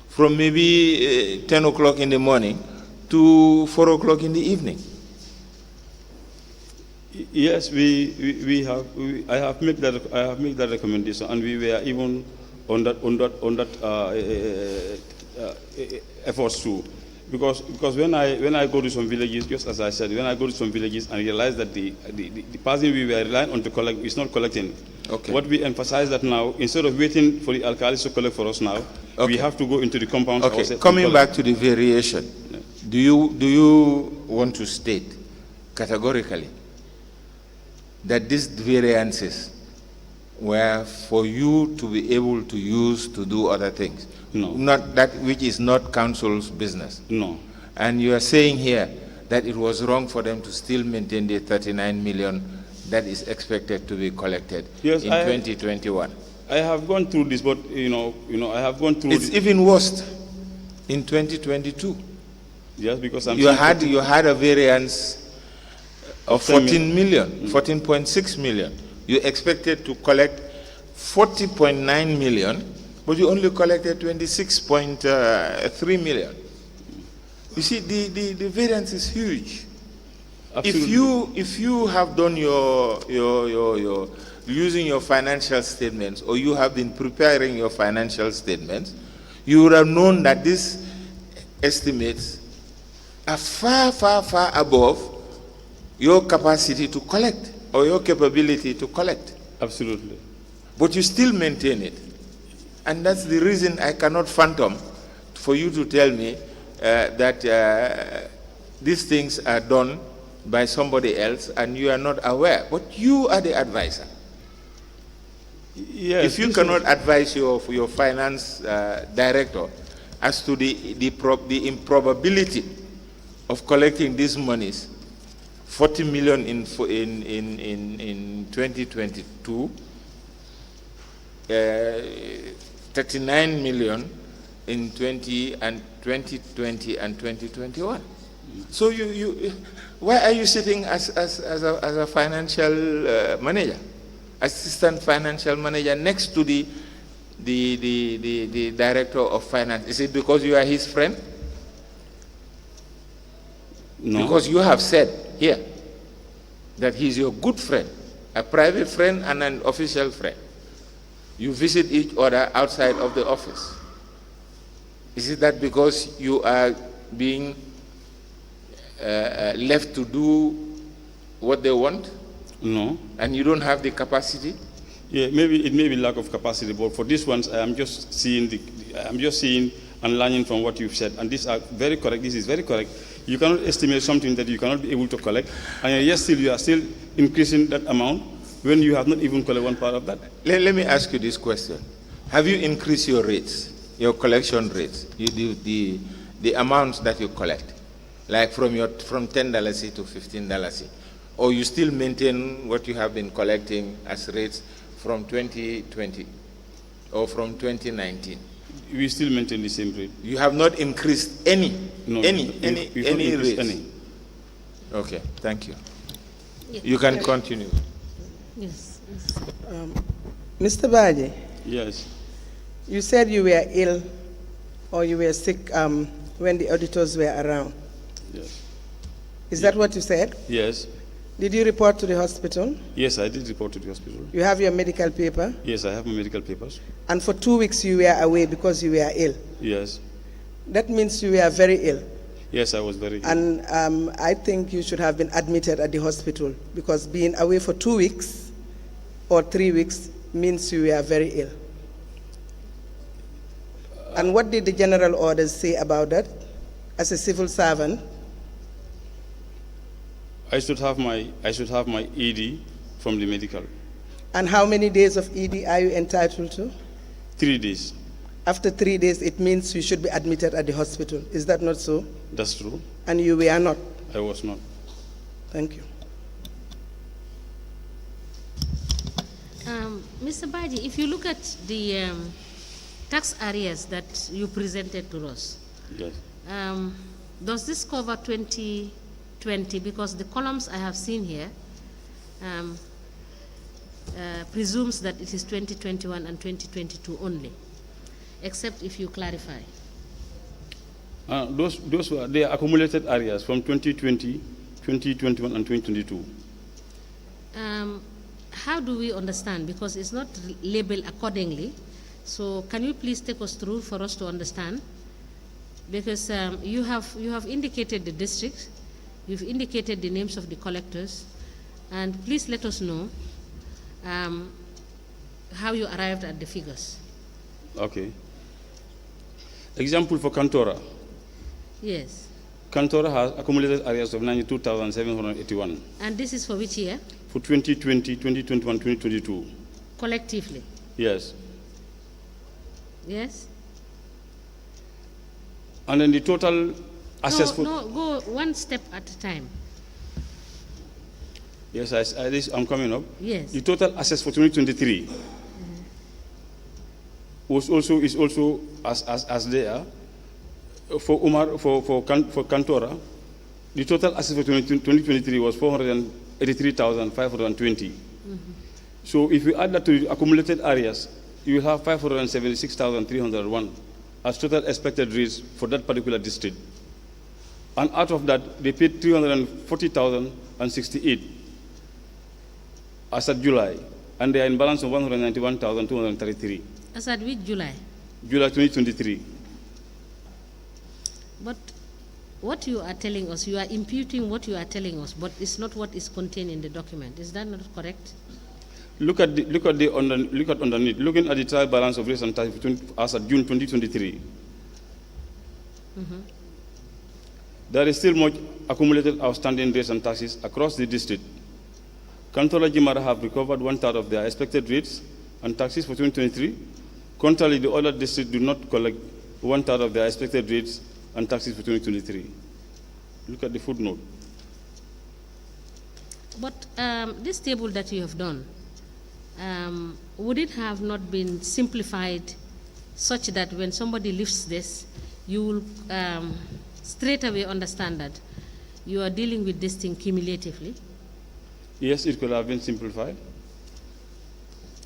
from maybe 10 o'clock in the morning to 4 o'clock in the evening? Yes, I have made that recommendation, and we were even on that efforts too, because when I go to some villages, just as I said, when I go to some villages and realize that the person we were relying on to collect is not collecting. Okay. What we emphasize that now, instead of waiting for the alcalis to collect for us now, we have to go into the compounds. Okay. Coming back to the variation, yeah. do you want to state categorically that these variances were for you to be able to use to do other things? No. Not that which is not council's business? No. And you are saying here that it was wrong for them to still maintain the 39 million that is expected to be collected in 2021? I have gone through this, but I have gone through. It's even worse in 2022. Yes, because you had a variance of 14 million, 14.6 million. You expected to collect 40.9 million, but you only collected 26.3 million. You see, the variance is huge. Absolutely. If you have done your using your financial statements, or you have been preparing your financial statements, you would have known that these estimates are far above your capacity to collect or your capability to collect. Absolutely. But you still maintain it. And that's the reason I cannot fathom for you to tell me that these things are done by somebody else and you are not aware. But you are the advisor. Yes, if you cannot advise your finance director as to the improbability of collecting these monies, 40 million in 2022, 39 million in 2020 and 2021. So why are you sitting as a financial manager, assistant financial manager next to the director of finance? Is it because you are his friend? No. Because you have said here that he's your good friend, a private friend and an official friend. You visit each other outside of the office. Is it that because you are being left to do what they want? No. And you don't have the capacity? Yeah, maybe it may be lack of capacity, but for these ones, I am just seeing and learning from what you've said, and these are very correct. This is very correct. You cannot estimate something that you cannot be able to collect, and yet still you are still increasing that amount when you have not even collected one part of that. Let me ask you this question: have you increased your rates, your collection rates, the amounts that you collect, like from $10 to $15, or you still maintain what you have been collecting as rates from 2020 or from 2019? We still maintain the same rate. You have not increased any rate? Any. Okay, thank you. Yes. You can continue. Yes. Mr. Baji, Yes. you said you were ill or you were sick when the auditors were around. Yes. Is that what you said? Yes. Did you report to the hospital? Yes, I did report to the hospital. You have your medical paper? Yes, I have my medical papers. And for 2 weeks you were away because you were ill. Yes. That means you were very ill. Yes, I was very ill. And I think you should have been admitted at the hospital because being away for 2 weeks or 3 weeks means you were very ill. And what did the general orders say about that as a civil servant? I should have my ED from the medical. And how many days of ED are you entitled to? 3 days. After 3 days, it means you should be admitted at the hospital. Is that not so? That's true. And you were not? I was not. Thank you. Mr. Baji, if you look at the tax arrears that you presented to us, Yes. does this cover 2020? Because the columns I have seen here presumes that it is 2021 and 2022 only, except if you clarify. Those were the accumulated areas from 2020, 2021, and 2022. How do we understand? Because it's not labeled accordingly. So can you please take us through for us to understand? Because you have indicated the district, you've indicated the names of the collectors, and please let us know how you arrived at the figures. Okay. Example for Cantora. Yes. Cantora has accumulated areas of 92,781 And this is for which year? for 2020, 2021, 2022. Collectively. Yes. Yes? And then the total assessed No, go one step at a time. Yes, I'm coming up. Yes. The total assessed for 2023 is also as there for Cantora. The total assessed for 2023 was 483,520. So if you add that to the accumulated areas, you will have 576,301 as total expected rates for that particular district. And out of that, they paid 340,068 as of July, and they are in balance of 191,233. As at which July? July 2023. But what you are telling us, you are imputing what you are telling us, but it's not what is contained in the document. Is that not correct? Look at underneath. Looking at the trial balance of rates and taxes as of June 2023. There is still much accumulated outstanding rates and taxes across the district. Cantora Jimara have recovered 1/3 of their expected rates and taxes for 2023. Contrarily, the other districts do not collect 1/3 of their expected rates and taxes for 2023. Look at the footnote. But this table that you have done, would it have not been simplified such that when somebody lifts this, you will straight away understand that you are dealing with this thing cumulatively? Yes, it could have been simplified.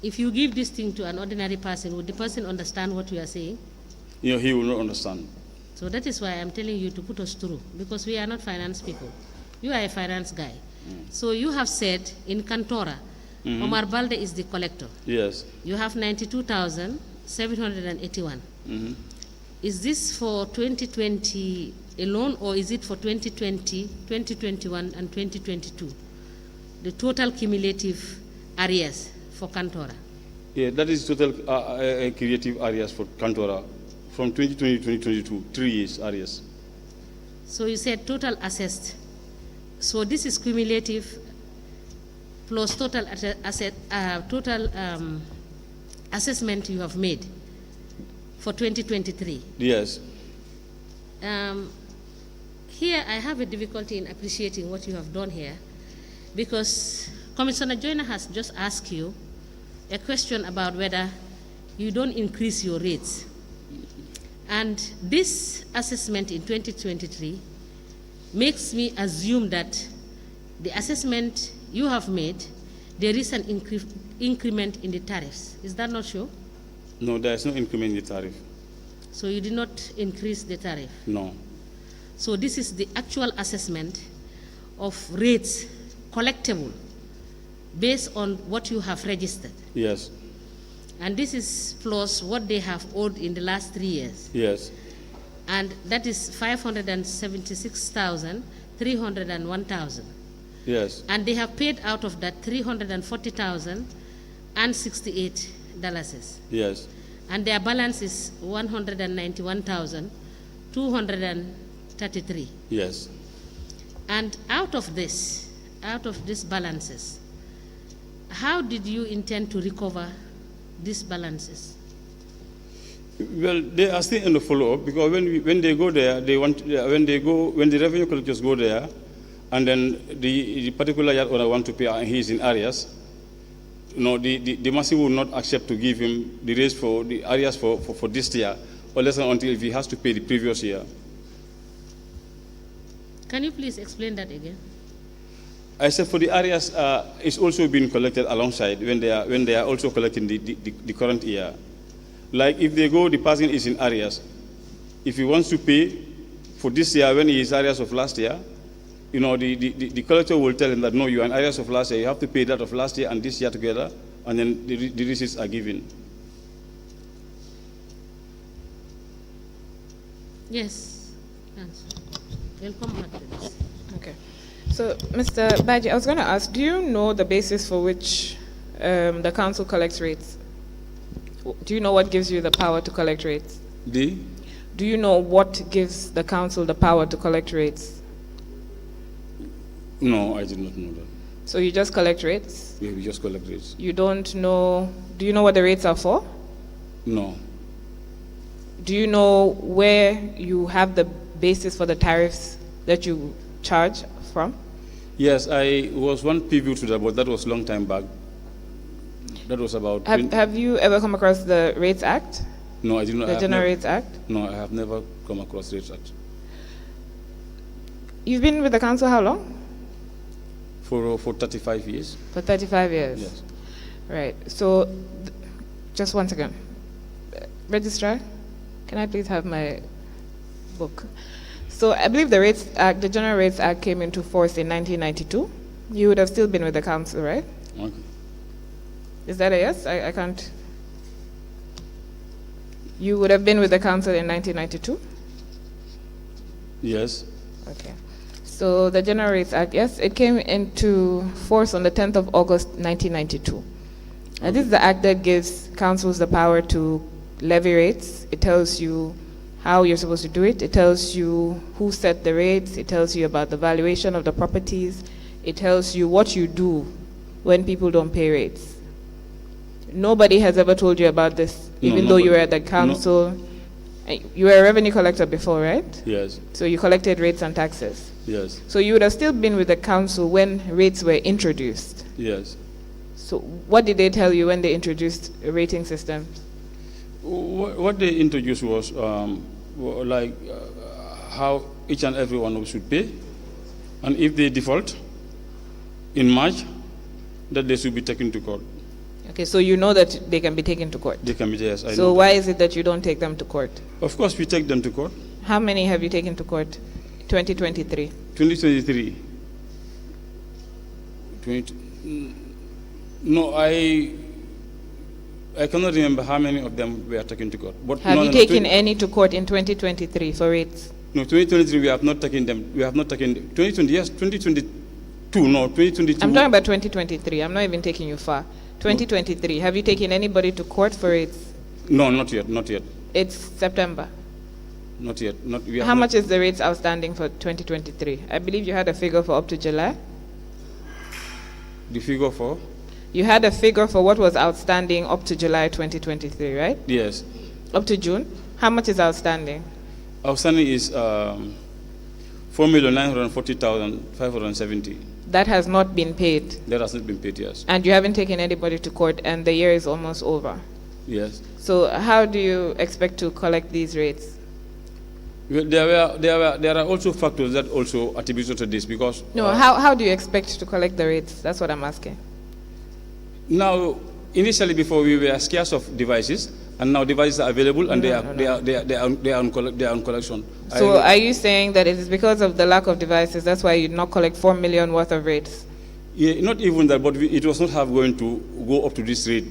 If you give this thing to an ordinary person, would the person understand what you are saying? He will not understand. So that is why I'm telling you to put us through, because we are not finance people. You are a finance guy. So you have said in Cantora, Omar Balde is the collector. Yes. You have 92,781. Is this for 2020 alone, or is it for 2020, 2021, and 2022? The total cumulative arrears for Cantora? Yeah, that is total creative areas for Cantora from 2020 to 2022, 3 years areas. So you said total assessed. So this is cumulative plus total assessment you have made for 2023. Yes. Here I have a difficulty in appreciating what you have done here, because Commissioner Joyner has just asked you a question about whether you don't increase your rates. And this assessment in 2023 makes me assume that the assessment you have made, there is an increment in the tariffs. Is that not true? No, there is no increment in the tariff. So you did not increase the tariff? No. So this is the actual assessment of rates collectible based on what you have registered. Yes. And this is plus what they have owed in the last 3 years. Yes. And that is 576,000, 301,000. Yes. And they have paid out of that 340,068 dollars. Yes. And their balance is 191,233. Yes. And out of these balances, how did you intend to recover these balances? Well, they are still in the follow-up, because when they go there, when the revenue collectors go there, and then the particular yard owner want to pay, and he is in areas, the massive will not accept to give him the raise for the areas for this year, unless and until if he has to pay the previous year. Can you please explain that again? I said for the areas, it's also been collected alongside when they are also collecting the current year. Like if they go, the person is in areas. If he wants to pay for this year when he is areas of last year, the collector will tell him that no, you are in areas of last year, you have to pay that of last year and this year together, and then the receipts are given. Yes. Yes. We'll come back to this. Okay. So, Mr. Baji, I was going to ask, do you know the basis for which the council collects rates? Do you know what gives you the power to collect rates? Do you know what gives the council the power to collect rates? No, I did not know that. So you just collect rates? Yeah, we just collect rates. You don't know, do you know what the rates are for? No. Do you know where you have the basis for the tariffs that you charge from? Yes, I was one preview to that, but that was a long time back. That was about... Have you ever come across the Rates Act? No, I did not. The General Rates Act? No, I have never come across Rates Act. You've been with the council how long? For 35 years. For 35 years? Yes. Right. So, just one second. Registrar, can I please have my book? So, I believe the Rates Act, the General Rates Act came into force in 1992. You would have still been with the council, right? Okay. Is that a yes? I can't. You would have been with the council in 1992? Yes. Okay. So the General Rates Act, yes, it came into force on the 10th of August 1992. And this is the act that gives councils the power to levy rates. It tells you how you're supposed to do it. It tells you who set the rates. It tells you about the valuation of the properties. It tells you what you do when people don't pay rates. Nobody has ever told you about this, even though you were at the council. No. You were a revenue collector before, right? Yes. So you collected rates and taxes. Yes. So you would have still been with the council when rates were introduced. Yes. So what did they tell you when they introduced a rating system? What they introduced was how each and every one of us should pay, and if they default in March, that they should be taken to court. Okay, so you know that they can be taken to court? They can be, yes. So why is it that you don't take them to court? Of course, we take them to court. How many have you taken to court? 2023. 2023. No, I cannot remember how many of them were taken to court. But have you taken any to court in 2023 for rates? No, 2023 we have not taken them. We have not taken 2020. Yes, 2022. No, 2022. I'm talking about 2023. I'm not even taking you far. 2023. Have you taken anybody to court for rates? No, not yet. Not yet. It's September. Not yet. How much is the rates outstanding for 2023? I believe you had a figure for up to July. The figure for? You had a figure for what was outstanding up to July 2023, right? Yes. Up to June? How much is outstanding? Outstanding is 4,940,570. That has not been paid? That has not been paid, yes. And you haven't taken anybody to court, and the year is almost over? Yes. So how do you expect to collect these rates? Well, there are also factors that also attribute to this because... No, how do you expect to collect the rates? That's what I'm asking. Now, initially before we were scarce of devices, and now devices are available and they are on collection. So are you saying that it is because of the lack of devices, that's why you did not collect 4 million worth of rates? Yeah, not even that, but it was not going to go up to this rate.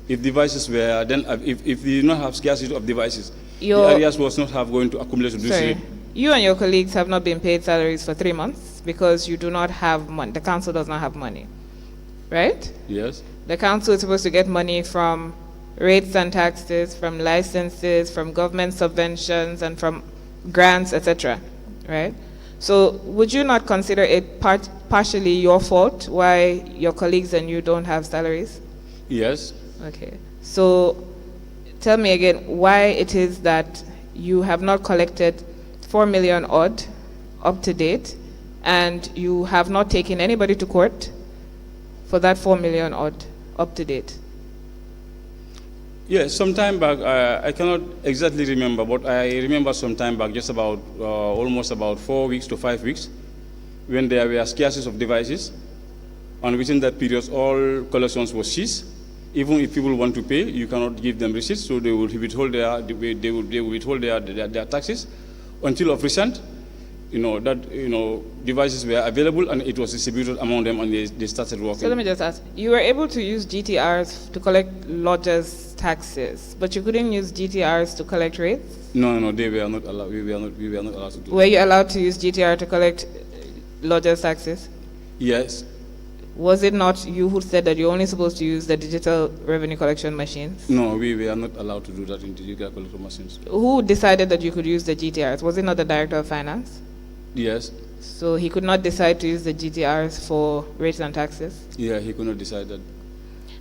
If devices were, then if we did not have scarcity of devices, the areas was not going to accumulate to this rate. You and your colleagues have not been paid salaries for 3 months because you do not have money. The council does not have money, right? Yes. The council is supposed to get money from rates and taxes, from licenses, from government subventions, and from grants, etc., right? So would you not consider it partially your fault why your colleagues and you don't have salaries? Yes. Okay. So tell me again why it is that you have not collected 4 million odd up to date, and you have not taken anybody to court for that 4 million odd. up to date? Yes, some time back, I cannot exactly remember, but I remember some time back, just about almost about 4 weeks to 5 weeks, when there were scarcity of devices, and within that period, all collections were seized. Even if people want to pay, you cannot give them receipts, so they will withhold their taxes until of recent. Devices were available and it was distributed among them, and they started working. So let me just ask, you were able to use GTRs to collect lodgers' taxes, but you couldn't use GTRs to collect rates? No, they were not allowed. We were not allowed to do Were you allowed to use GTR to collect lodgers' taxes? Yes. Was it not you who said that you're only supposed to use the digital revenue collection machines? No, we were not allowed to do that in digital collection machines. Who decided that you could use the GTRs? Was it not the Director of Finance? Yes. So he could not decide to use the GTRs for rates and taxes? Yeah, he could not decide that.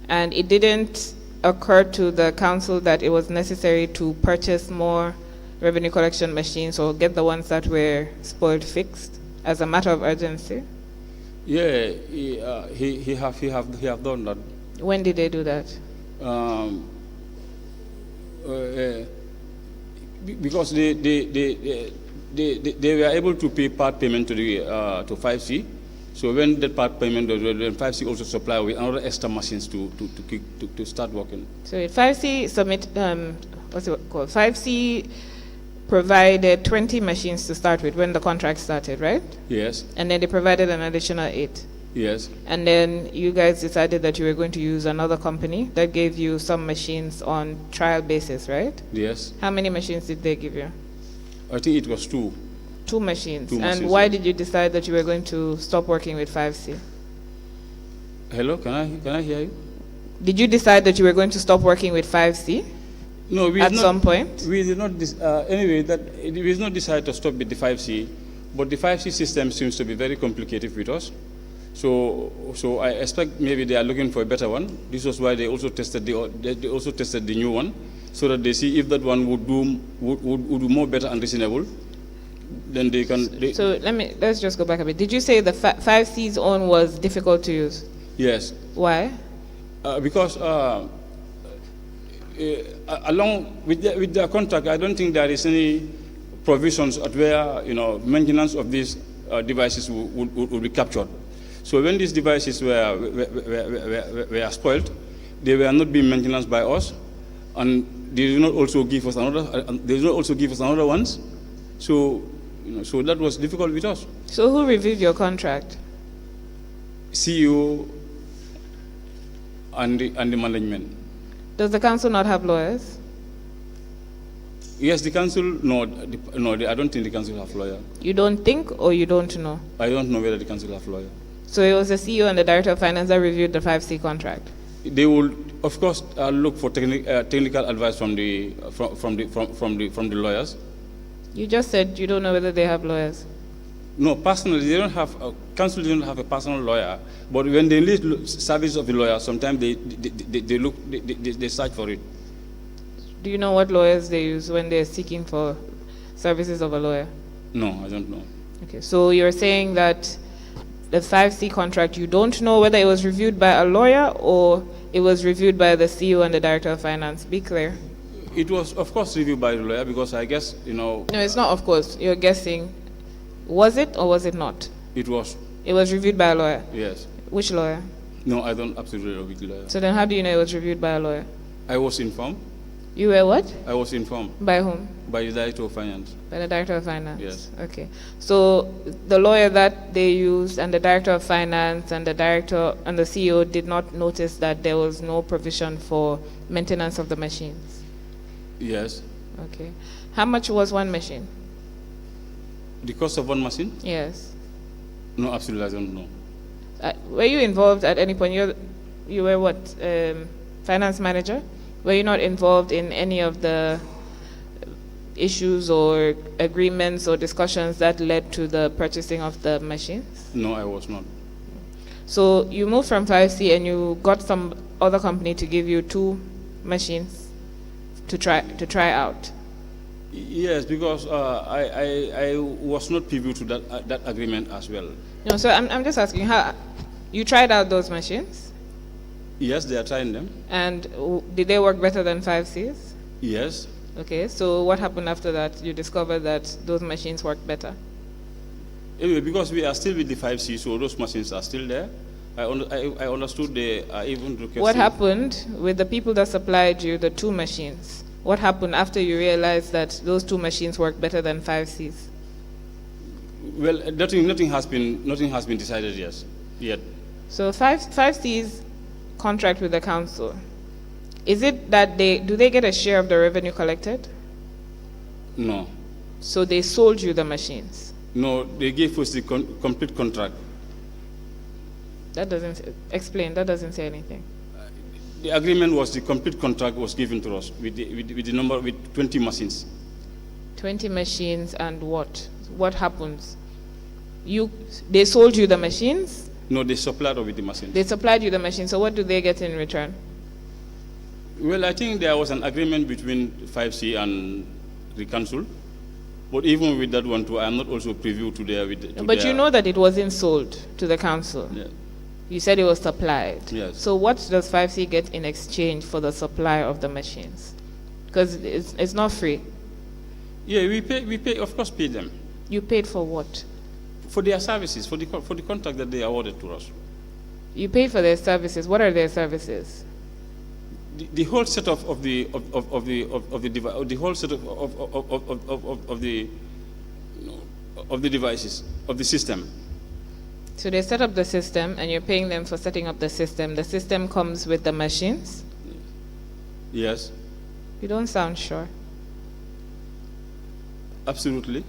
And it didn't occur to the council that it was necessary to purchase more revenue collection machines or get the ones that were spoiled fixed as a matter of urgency? Yeah, he have done that. When did they do that? Because they were able to pay part payment to the to 5C. So when that part payment, then 5C also supply with another extra machines to start working. So 5C submit what's it called? 5C provided 20 machines to start with when the contract started, right? Yes. And then they provided an additional 8. Yes. And then you guys decided that you were going to use another company that gave you some machines on trial basis, right? Yes. How many machines did they give you? I think it was 2. 2 machines. Two and machines, why yes. did you decide that you were going to stop working with 5C? Hello, can I hear you? Did you decide that you were going to stop working with 5C? No, we at did not, some point? We did not. Anyway, we did not decide to stop with the 5C, but the 5C system seems to be very complicated with us. So I expect maybe they are looking for a better one. This was why they also tested the new one, so that they see if that one would do more better and reasonable. Then they can. So let's just go back a bit. Did you say the 5C's own was difficult to use? Yes. Why? Because along with their contract, I don't think there is any provisions at where maintenance of these devices would be captured. So when these devices were spoiled, they were not being maintained by us, and they did not also give us another ones. So so that was difficult with us. So who reviewed your contract? CEO and the management. Does the council not have lawyers? Yes, the council. No, I don't think the council have lawyer. You don't think, or you don't know? I don't know whether the council have lawyer. So it was the CEO and the Director of Finance that reviewed the 5C contract? They will, of course, look for technical advice from the lawyers. You just said you don't know whether they have lawyers. No, personally, they don't have. Council doesn't have a personal lawyer, but when they need service of a lawyer, sometimes they search for it. Do you know what lawyers they use when they're seeking for services of a lawyer? No, I don't know. Okay, so you're saying that the 5C contract, you don't know whether it was reviewed by a lawyer or it was reviewed by the CEO and the Director of Finance. Be clear. It was, of course, reviewed by the lawyer because I guess, No, it's not, of course. You're guessing. Was it or was it not? It was. It was reviewed by a lawyer? Yes. Which lawyer? No, I don't absolutely know which lawyer. So then how do you know it was reviewed by a lawyer? I was informed. You were what? I was informed. By whom? By the Director of Finance. By the Director of Finance? Yes. Okay. So the lawyer that they used and the Director of Finance and the Director and the CEO did not notice that there was no provision for maintenance of the machines? Yes. Okay. How much was one machine? The cost of one machine? Yes. No, absolutely, I don't know. Were you involved at any point? You were what? Finance manager? Were you not involved in any of the issues or agreements or discussions that led to the purchasing of the machines? No, I was not. So you moved from 5C and you got some other company to give you 2 machines to try out. Yes, because I was not privy to that agreement as well. No, so I'm just asking, how you tried out those machines? Yes, they are trying them. And did they work better than 5Cs? Yes. Okay, so what happened after that? You discovered that those machines worked better? Anyway, because we are still with the 5C, so those machines are still there. I understood they are even requesting. What happened with the people that supplied you the 2 machines? What happened after you realized that those 2 machines work better than 5Cs? Well, nothing has been decided yet. So 5Cs contract with the council. Is it that do they get a share of the revenue collected? No. So they sold you the machines? No, they gave us the complete contract. That doesn't explain. That doesn't say anything. The agreement was the complete contract was given to us with the number with 20 machines. 20 machines and what? What happens? They sold you the machines? No, they supplied us with the machines. They supplied you the machines. So what do they get in return? Well, I think there was an agreement between 5C and the council. But even with that one too, I am not also privy to their. But you know that it wasn't sold to the council. Yeah. You said it was supplied. Yes. So what does 5C get in exchange for the supply of the machines? Because it's not free. Yeah, we pay, of course, pay them. You paid for what? For their services, for the contract that they awarded to us. You paid for their services. What are their services? The whole set of the whole set of the devices of the system. So they set up the system, and you're paying them for setting up the system. The system comes with the machines? Yes. You don't sound sure. Absolutely.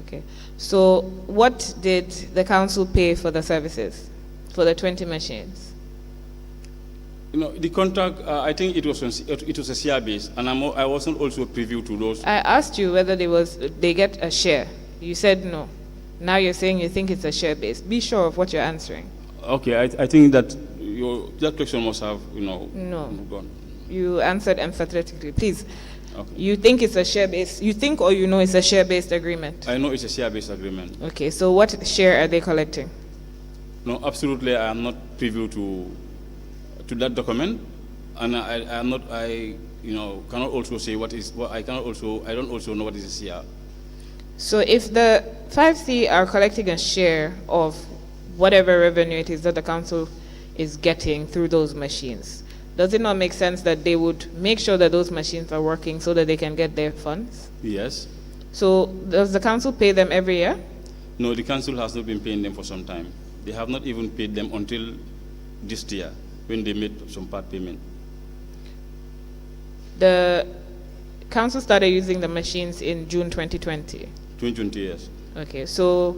Okay. So what did the council pay for the services, for the 20 machines? You know, the contract, I think it was a share base, and I wasn't also privy to those. I asked you whether they get a share. You said no. Now you're saying you think it's a share base. Be sure of what you're answering. Okay, I think that that question must have, No. gone. You answered emphatically. Please. Okay. You think it's a share base? You think or you know it's a share-based agreement? I know it's a share-based agreement. Okay, so what share are they collecting? No, absolutely, I am not privy to that document, and I cannot also say I don't also know what is a share. So if the 5C are collecting a share of whatever revenue it is that the council is getting through those machines, does it not make sense that they would make sure that those machines are working so that they can get their funds? Yes. So does the council pay them every year? No, the council has not been paying them for some time. They have not even paid them until this year, when they made some part payment. The council started using the machines in June 2020. 2020 years. Okay, so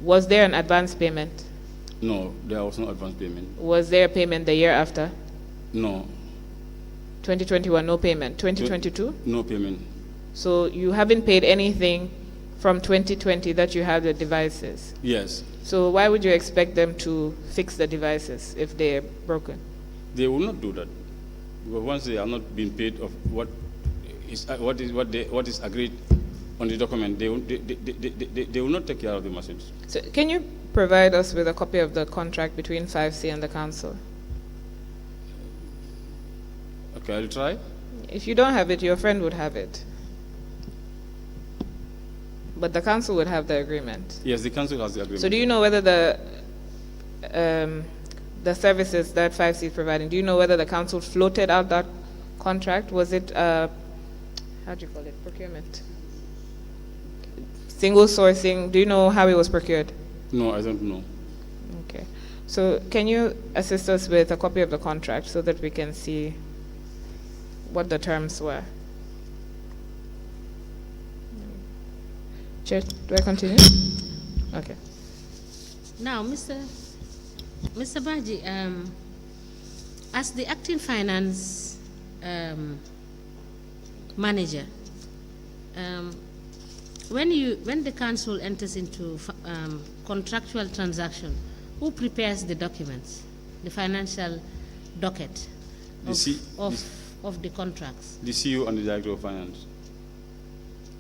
was there an advance payment? No, there was no advance payment. Was there a payment the year after? No. 2021, no payment. 2022? No payment. So you haven't paid anything from 2020 that you have the devices? Yes. So why would you expect them to fix the devices if they're broken? They will not do that, because once they are not being paid of what is agreed on the document, they will not take care of the machines. So can you provide us with a copy of the contract between 5C and the council? Okay, I'll try. If you don't have it, your friend would have it. But the council would have the agreement. Yes, the council has the agreement. So do you know whether the services that 5C is providing, do you know whether the council floated out that contract? Was it, how do you call it, procurement? Single sourcing, do you know how it was procured? No, I don't know. Okay. So can you assist us with a copy of the contract so that we can see what the terms were? Chair, do I continue? Okay. Now, Mr. Baji, as the acting finance manager, when the council enters into contractual transaction, who prepares the documents, the financial docket of the contracts? The CEO and the Director of Finance.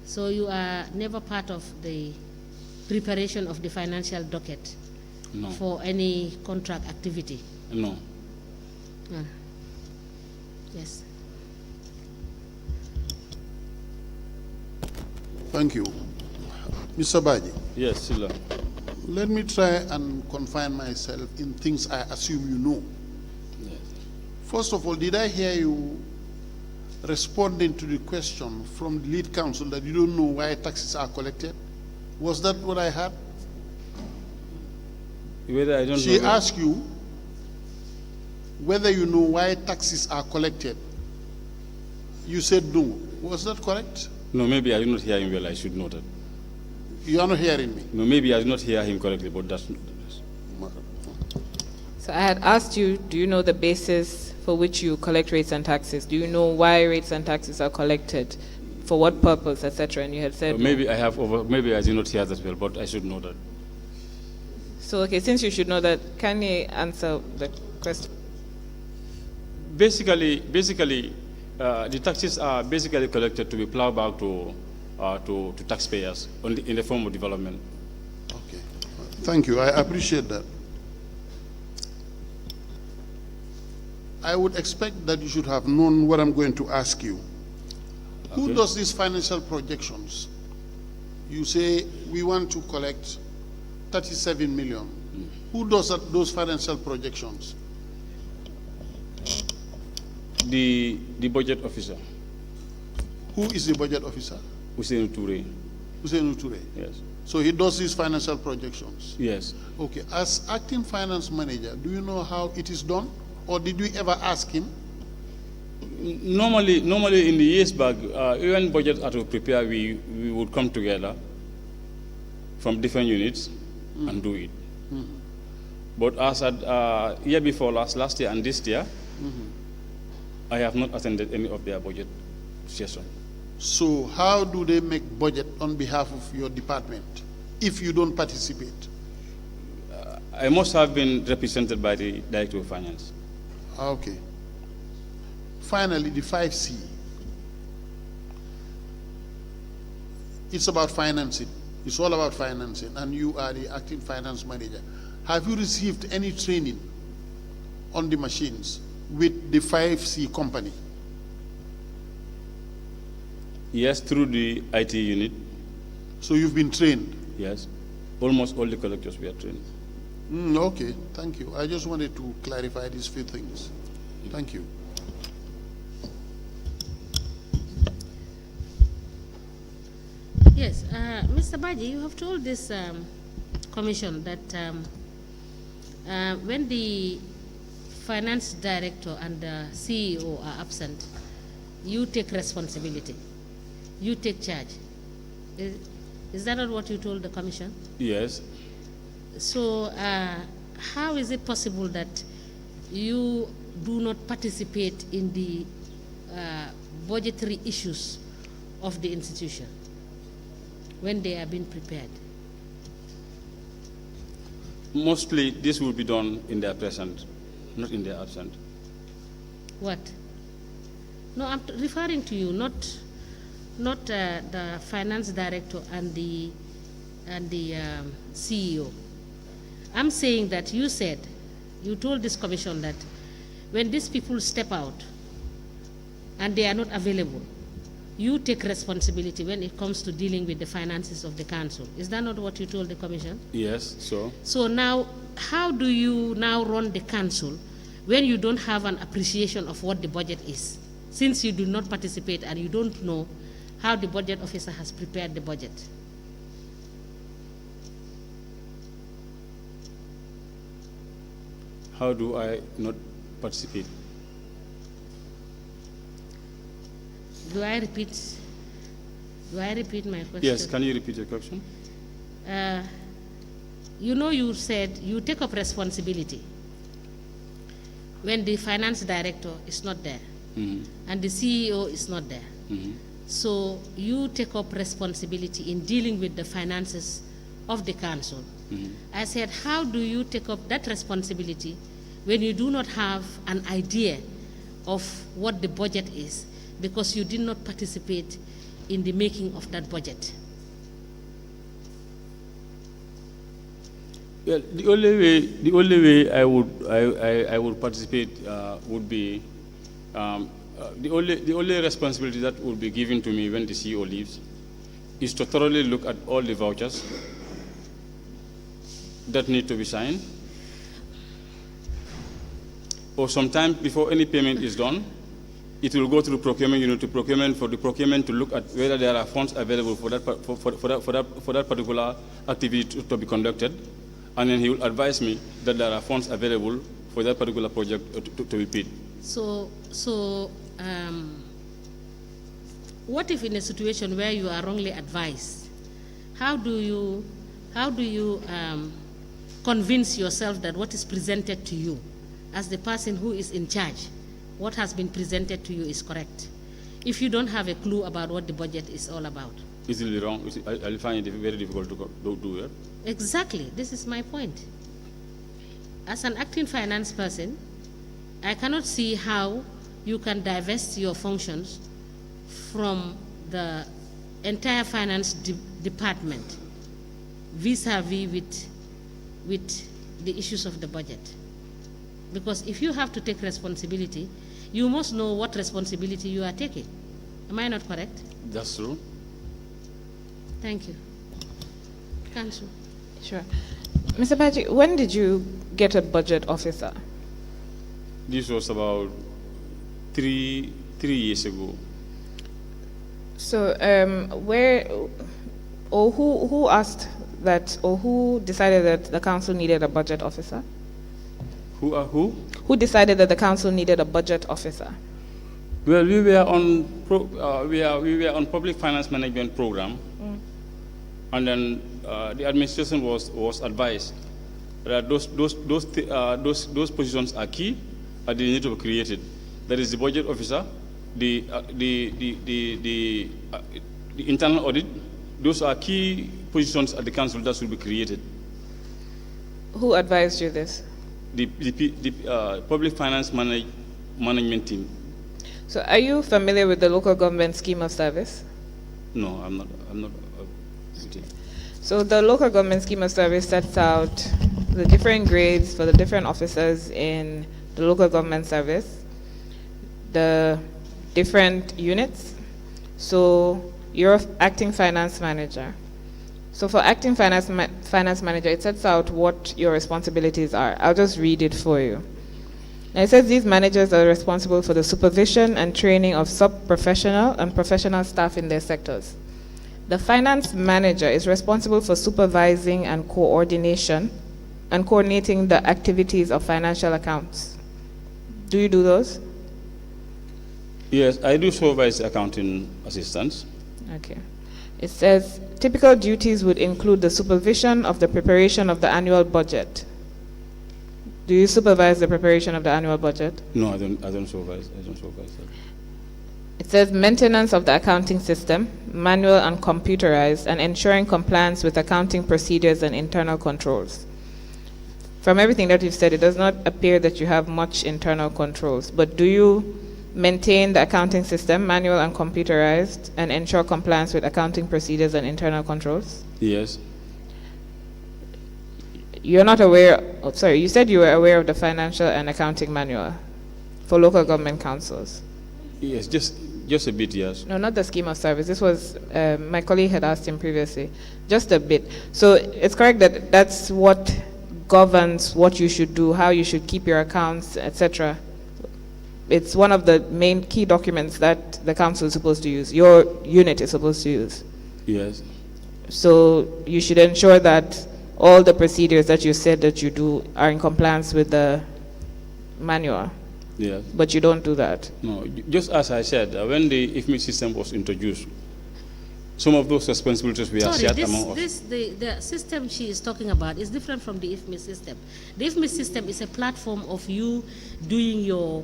So you are never part of the preparation of the financial docket? No. For any contract activity? No. Yes. Thank you. Mr. Baji, Yes, Sila. let me try and confine myself in things I assume you know. Yes. First of all, did I hear you responding to the question from the lead counsel that you don't know why taxes are collected? Was that what I heard? Whether I don't She know. asked you whether you know why taxes are collected. You said no. Was that correct? No, maybe I did not hear him well. I should know that. You are not hearing me. No, maybe I did not hear him correctly, but that's. So I had asked you, do you know the basis for which you collect rates and taxes? Do you know why rates and taxes are collected? For what purpose, etc.? And you had said no. Maybe maybe I did not hear that well, but I should know that. So, okay, since you should know that, can you answer the question? Basically, the taxes are basically collected to be plowed back to taxpayers in the form of development. Okay. Thank you. I appreciate that. I would expect that you should have known what I'm going to ask you. Who Okay. does these financial projections? You say we want to collect 37 million. Who does those financial projections? The budget officer, Who is the budget officer? Hussein Toure. Hussein Ture. Yes. So he does these financial projections. Yes. Okay. As acting finance manager, do you know how it is done? Or did you ever ask him? Normally in the years back, even budgets are to prepare, we would come together from different units and do it. But as at year before last year and this year, I have not attended any of their budget session. So how do they make budget on behalf of your department if you don't participate? I must have been represented by the Director of Finance. Okay. Finally, the 5C. It's about financing. It's all about financing, and you are the acting finance manager. Have you received any training on the machines with the 5C company? Yes, through the IT unit. So you've been trained? Yes. Almost all the collectors were trained. Okay, thank you. I just wanted to clarify these few things. Thank you. Yes, Mr. Baji, you have told this commission that when the finance director and the CEO are absent, you take responsibility, you take charge. Is that not what you told the commission? Yes. So how is it possible that you do not participate in the budgetary issues of the institution when they are being prepared? Mostly this will be done in their present, not in their absent. What? No, I'm referring to you, not the finance director and the CEO. I'm saying that you told this commission that when these people step out and they are not available, you take responsibility when it comes to dealing with the finances of the council. Is that not what you told the commission? Yes, so? So now, how do you now run the council when you don't have an appreciation of what the budget is, since you do not participate and you don't know how the budget officer has prepared the budget? How do I not participate? Do I repeat my question? Yes, can you repeat your question? You know, you said you take up responsibility when the finance director is not there and the CEO is not there. So you take up responsibility in dealing with the finances of the council. I said, how do you take up that responsibility when you do not have an idea of what the budget is, because you did not participate in the making of that budget? Well, the only way I would participate would be the only responsibility that would be given to me when the CEO leaves is to thoroughly look at all the vouchers that need to be signed, or sometime before any payment is done, it will go through procurement unit to procurement for the procurement to look at whether there are funds available for that particular activity to be conducted, and then he will advise me that there are funds available for that particular project to be paid. So, what if in a situation where you are wrongly advised, how do you convince yourself that what is presented to you as the person who is in charge, what has been presented to you is correct, if you don't have a clue about what the budget is all about? It will be wrong. I'll find it very difficult to do it. Exactly. This is my point. As an acting finance person, I cannot see how you can divest your functions from the entire finance department vis-a-vis with the issues of the budget. Because if you have to take responsibility, you must know what responsibility you are taking. Am I not correct? That's true. Thank you. Council. Sure. Mr. Paji, when did you get a budget officer? This was about three years ago. So, who asked that, or who decided that the council needed a budget officer? Who? Who decided that the council needed a budget officer? Well, we were on public finance management program, and then the administration was advised that those positions are key and they need to be created. That is the budget officer, the internal audit. Those are key positions at the council that should be created. Who advised you this? The public finance management team. So, are you familiar with the local government scheme of service? No, I'm not. So, the local government scheme of service sets out the different grades for the different officers in the local government service, the different units. So, you're acting finance manager. So for acting finance manager, it sets out what your responsibilities are. I'll just read it for you. Now it says these managers are responsible for the supervision and training of sub-professional and professional staff in their sectors. The finance manager is responsible for supervising and coordinating the activities of financial accounts. Do you do those? Yes, I do supervise accounting assistants. Okay. It says typical duties would include the supervision of the preparation of the annual budget. Do you supervise the preparation of the annual budget? No, I don't supervise that. It says maintenance of the accounting system, manual and computerized, and ensuring compliance with accounting procedures and internal controls. From everything that you've said, it does not appear that you have much internal controls, but do you maintain the accounting system, manual and computerized, and ensure compliance with accounting procedures and internal controls? Yes. You're not aware, you said you were aware of the financial and accounting manual for local government councils. Yes, just a bit, yes. No, not the scheme of service. This was, my colleague had asked him previously, just a bit. So it's correct that that's what governs what you should do, how you should keep your accounts, etc. It's one of the main key documents that the council is supposed to use, your unit is supposed to use. Yes. So you should ensure that all the procedures that you said that you do are in compliance with the manual. Yes. But you don't do that. No, just as I said, when the IFMI system was introduced, some of those responsibilities were shared among us. The system she is talking about is different from the IFMI system. The IFMI system is a platform of you doing your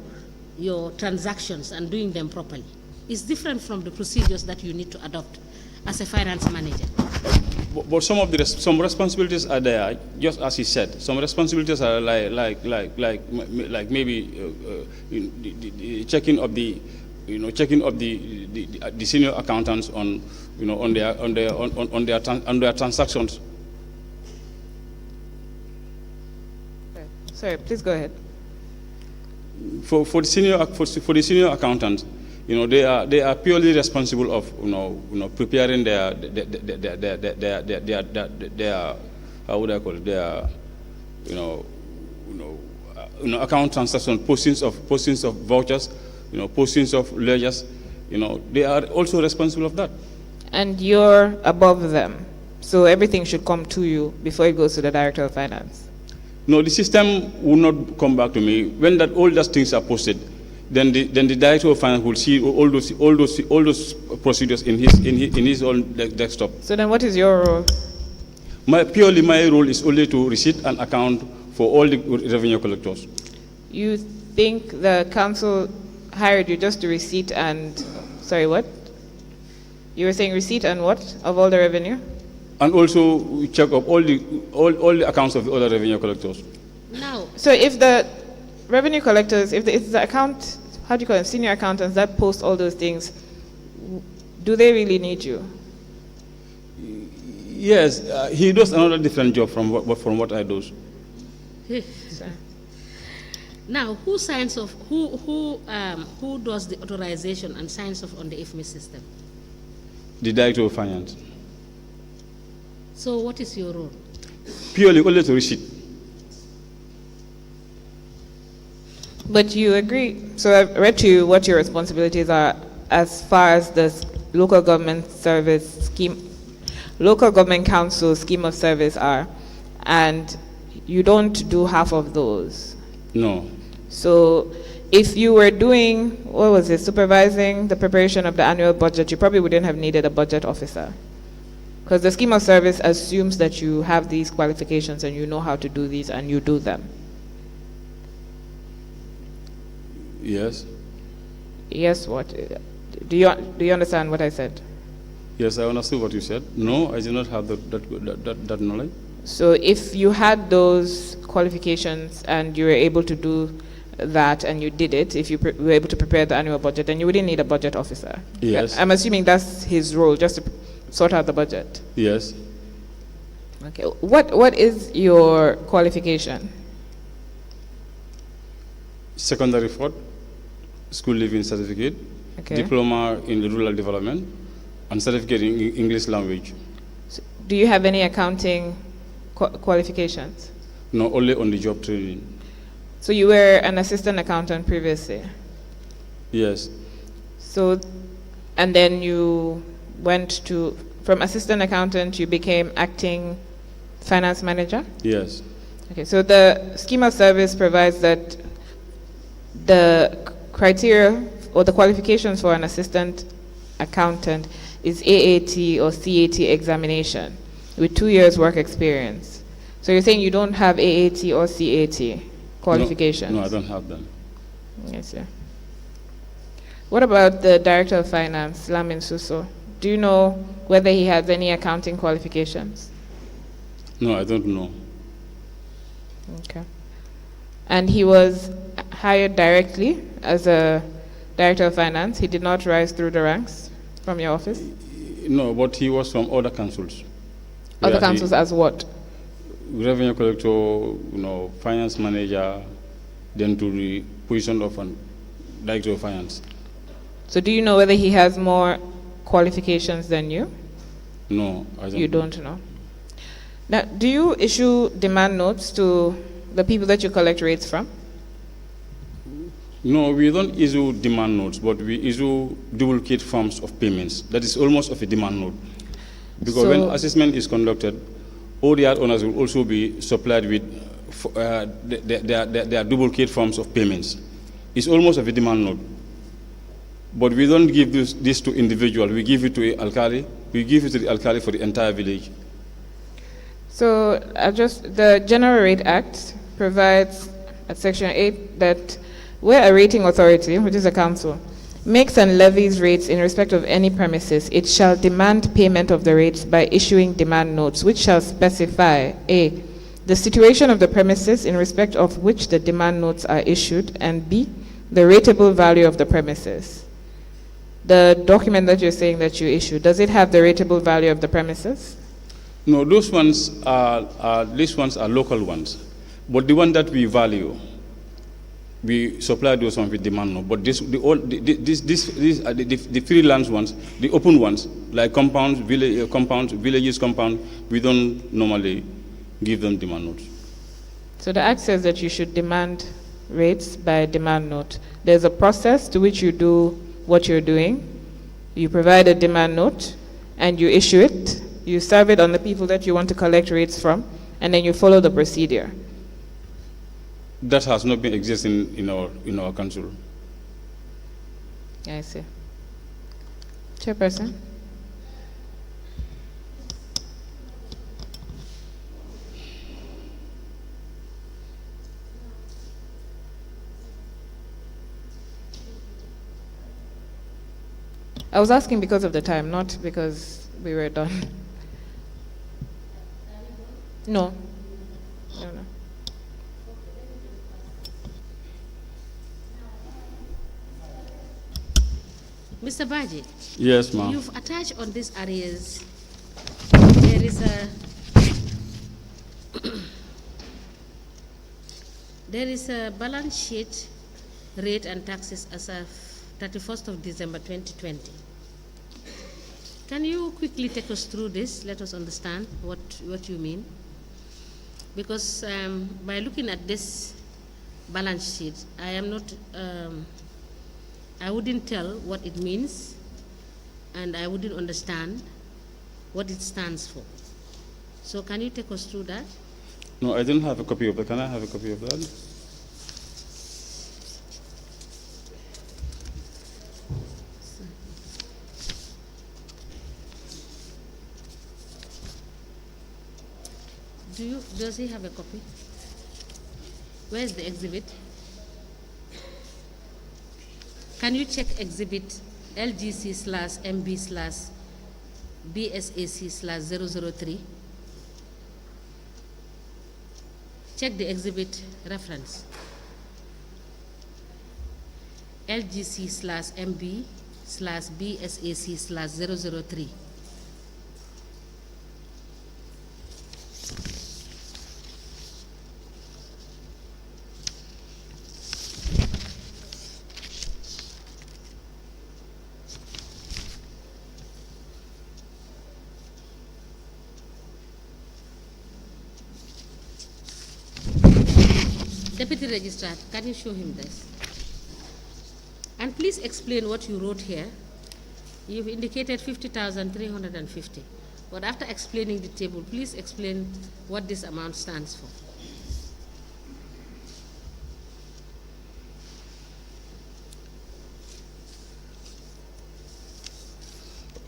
transactions and doing them properly. It's different from the procedures that you need to adopt as a finance manager. But some responsibilities are there, just as he said. Some responsibilities are like maybe checking of the senior accountants on their transactions. Sorry, please go ahead. For the senior accountants, they are purely responsible of preparing their how would I call it, their account transactions, postings of vouchers, postings of ledgers, they are also responsible of that. And you're above them, so everything should come to you before it goes to the Director of Finance. No, the system will not come back to me. When all those things are posted, then the Director of Finance will see all those procedures in his own desktop. So then, what is your role? My role is only to receipt and account for all the revenue collectors. You think the council hired you just to receipt and, sorry, what? You were saying receipt and what of all the revenue? And also we check up all the accounts of the other revenue collectors. Now, So if the revenue collectors, if it's the account, how do you call them, senior accountants that post all those things, do they really need you? Yes, he does another different job from what I do. now, who signs off? Who does the authorization and signs off on the IFMI system? The Director of Finance. So, what is your role? Purely only to receipt. But you agree, so I've read to you what your responsibilities are as far as the local government service scheme, local government council scheme of service are, and you don't do half of those. No. So if you were doing, what was it, supervising the preparation of the annual budget, you probably wouldn't have needed a budget officer. Because the scheme of service assumes that you have these qualifications and you know how to do these and you do them. Yes. Yes, what? Do you understand what I said? Yes, I understood what you said. No, I do not have that knowledge. So if you had those qualifications and you were able to do that and you did it, if you were able to prepare the annual budget, then you wouldn't need a budget officer. Yes. I'm assuming that's his role, just to sort out the budget. Yes. Okay. What is your qualification? Secondary fourth, school living certificate, Okay. diploma in rural development, and certificate in English language. So do you have any accounting qualifications? No, only on the job training. So you were an assistant accountant previously. Yes. So, and then you went to, from assistant accountant, you became acting finance manager? Yes. Okay, so the scheme of service provides that the criteria or the qualifications for an assistant accountant is AAT or CAT examination with 2 years work experience. So you're saying you don't have AAT or CAT qualifications? No, I don't have them. Yes, sir. What about the Director of Finance, Lamin Suso? Do you know whether he has any accounting qualifications? No, I don't know. Okay. And he was hired directly as a Director of Finance? He did not rise through the ranks from your office? No, but he was from other councils. Other where councils as what? Revenue collector, finance manager, then to the position of a Director of Finance. So do you know whether he has more qualifications than you? No, I don't. You don't know. Now, do you issue demand notes to the people that you collect rates from? No, we don't issue demand notes, but we issue duplicate forms of payments. That is almost of a demand note. Because when assessment is conducted, all the owners will also be supplied with their duplicate forms of payments. It's almost of a demand note. But we don't give this to individual. We give it to Alkali. We give it to the Alkali for the entire village. So the General Rate Act provides at Section 8 that where a rating authority, which is a council, makes and levies rates in respect of any premises, it shall demand payment of the rates by issuing demand notes, which shall specify A, the situation of the premises in respect of which the demand notes are issued, and B, the rateable value of the premises. The document that you're saying that you issue, does it have the rateable value of the premises? No, these ones are local ones. But the one that we value, we supply those ones with demand note. But these are the freelance ones, the open ones, like compounds, villages compound, we don't normally give them demand notes. So the Act says that you should demand rates by demand note. There's a process to which you do what you're doing. You provide a demand note and you issue it. You serve it on the people that you want to collect rates from, and then you follow the procedure. That has not been existing in our council. I see. Chairperson? I was asking because of the time, not because we were done. No. No. Mr. Baji. Yes, ma'am. You've attached on these arrears, there is a there is a balance sheet, rate and taxes as of 31st of December 2020. Can you quickly take us through this? Let us understand what you mean. Because by looking at this balance sheet, I am not, I wouldn't tell what it means, and I wouldn't understand what it stands for. So can you take us through that? No, I didn't have a copy of that. Can I have a copy of that? Does he have a copy? Where is the exhibit? Can you check exhibit LGC/MB/BSAC/003? Check the exhibit reference. LGC/MB/BSAC/003. Deputy Registrar, can you show him this? And please explain what you wrote here. You've indicated 50,350. But after explaining the table, please explain what this amount stands for.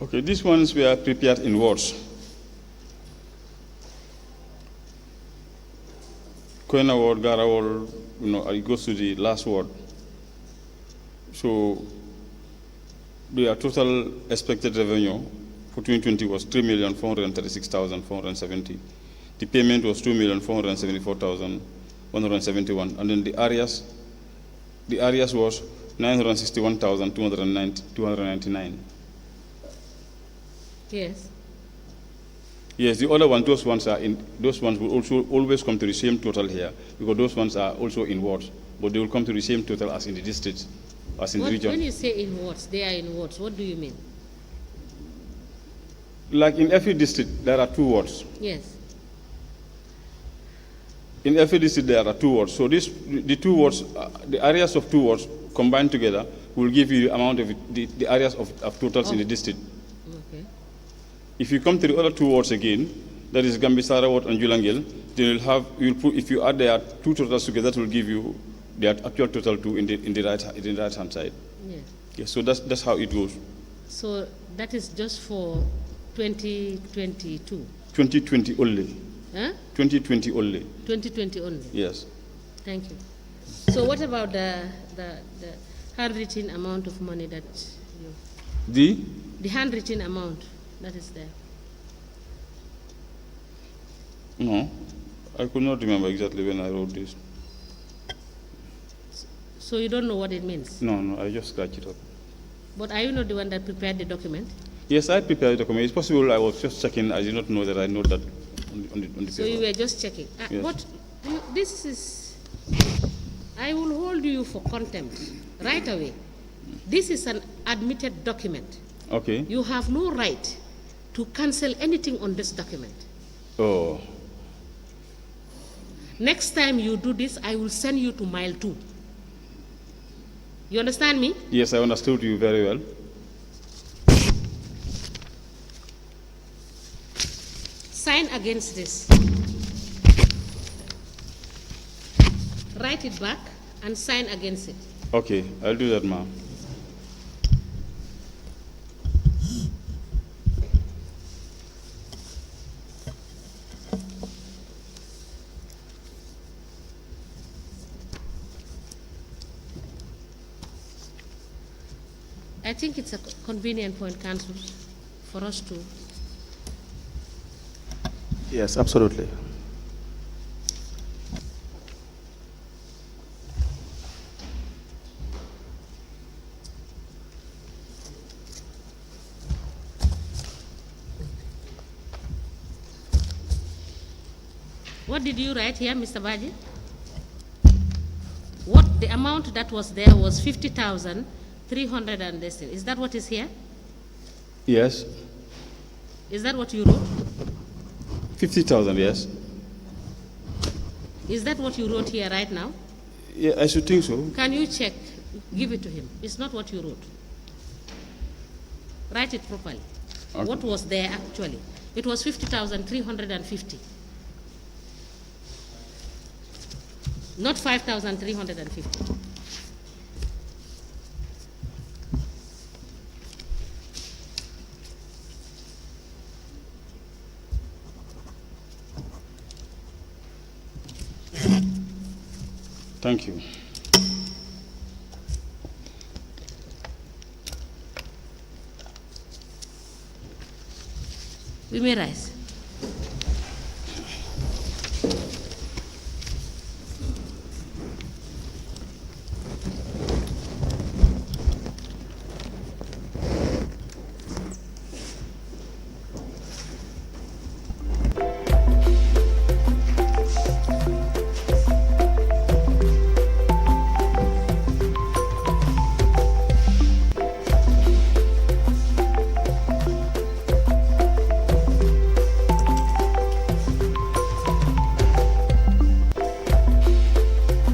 Okay, these ones were prepared in words. Koina word, Gara word, it goes to the last word. So the total expected revenue for 2020 was 3,436,470. The payment was 2,474,171, and then the arrears was 961,299. Yes. Yes, the other one, those ones will also always come to the same total here, because those ones are also in wards, but they will come to the same total as in the district, as in the region. When you say in wards, they are in wards, what do you mean? Like in every district, there are 2 wards. Yes. In every district, there are 2 wards. So the 2 wards, the areas of 2 wards combined together will give you the amount of the areas of totals in the district. Okay. If you come to the other 2 wards again, that is Gambisara ward and Julangel, then if you add their 2 totals together, that will give you the actual total 2 in the right hand side. Yes. Yes, so that's how it goes. So that is just for 2022. 2020 only. Huh? 2020 only. 2020 only. Yes. Thank you. So what about the handwritten amount of money that you? The handwritten amount that is there. No, I could not remember exactly when I wrote this. So you don't know what it means? No, I just scratched it up. But are you not the one that prepared the document? Yes, I prepared the document. It's possible I was just checking. I did not know that I know that on the paper. So you were just checking. Yes. What This is, I will hold you for contempt right away. This is an admitted document. Okay. You have no right to cancel anything on this document. Oh. Next time you do this, I will send you to mile 2. You understand me? Yes, I understood you very well. Sign against this. Write it back and sign against it. Okay, I'll do that, ma'am. I think it's a convenient point, Council, for us to. Yes, absolutely. What did you write here, Mr. Baji? What the amount that was there was 50,300 and this thing. Is that what is here? Yes. Is that what you wrote? 50,000, yes. Is that what you wrote here right now? Yeah, I should think so. Can you check? Give it to him. It's not what you wrote. Write it properly. Okay. What was there actually? It was 50,350. Not 5,350. Thank you. We may rise.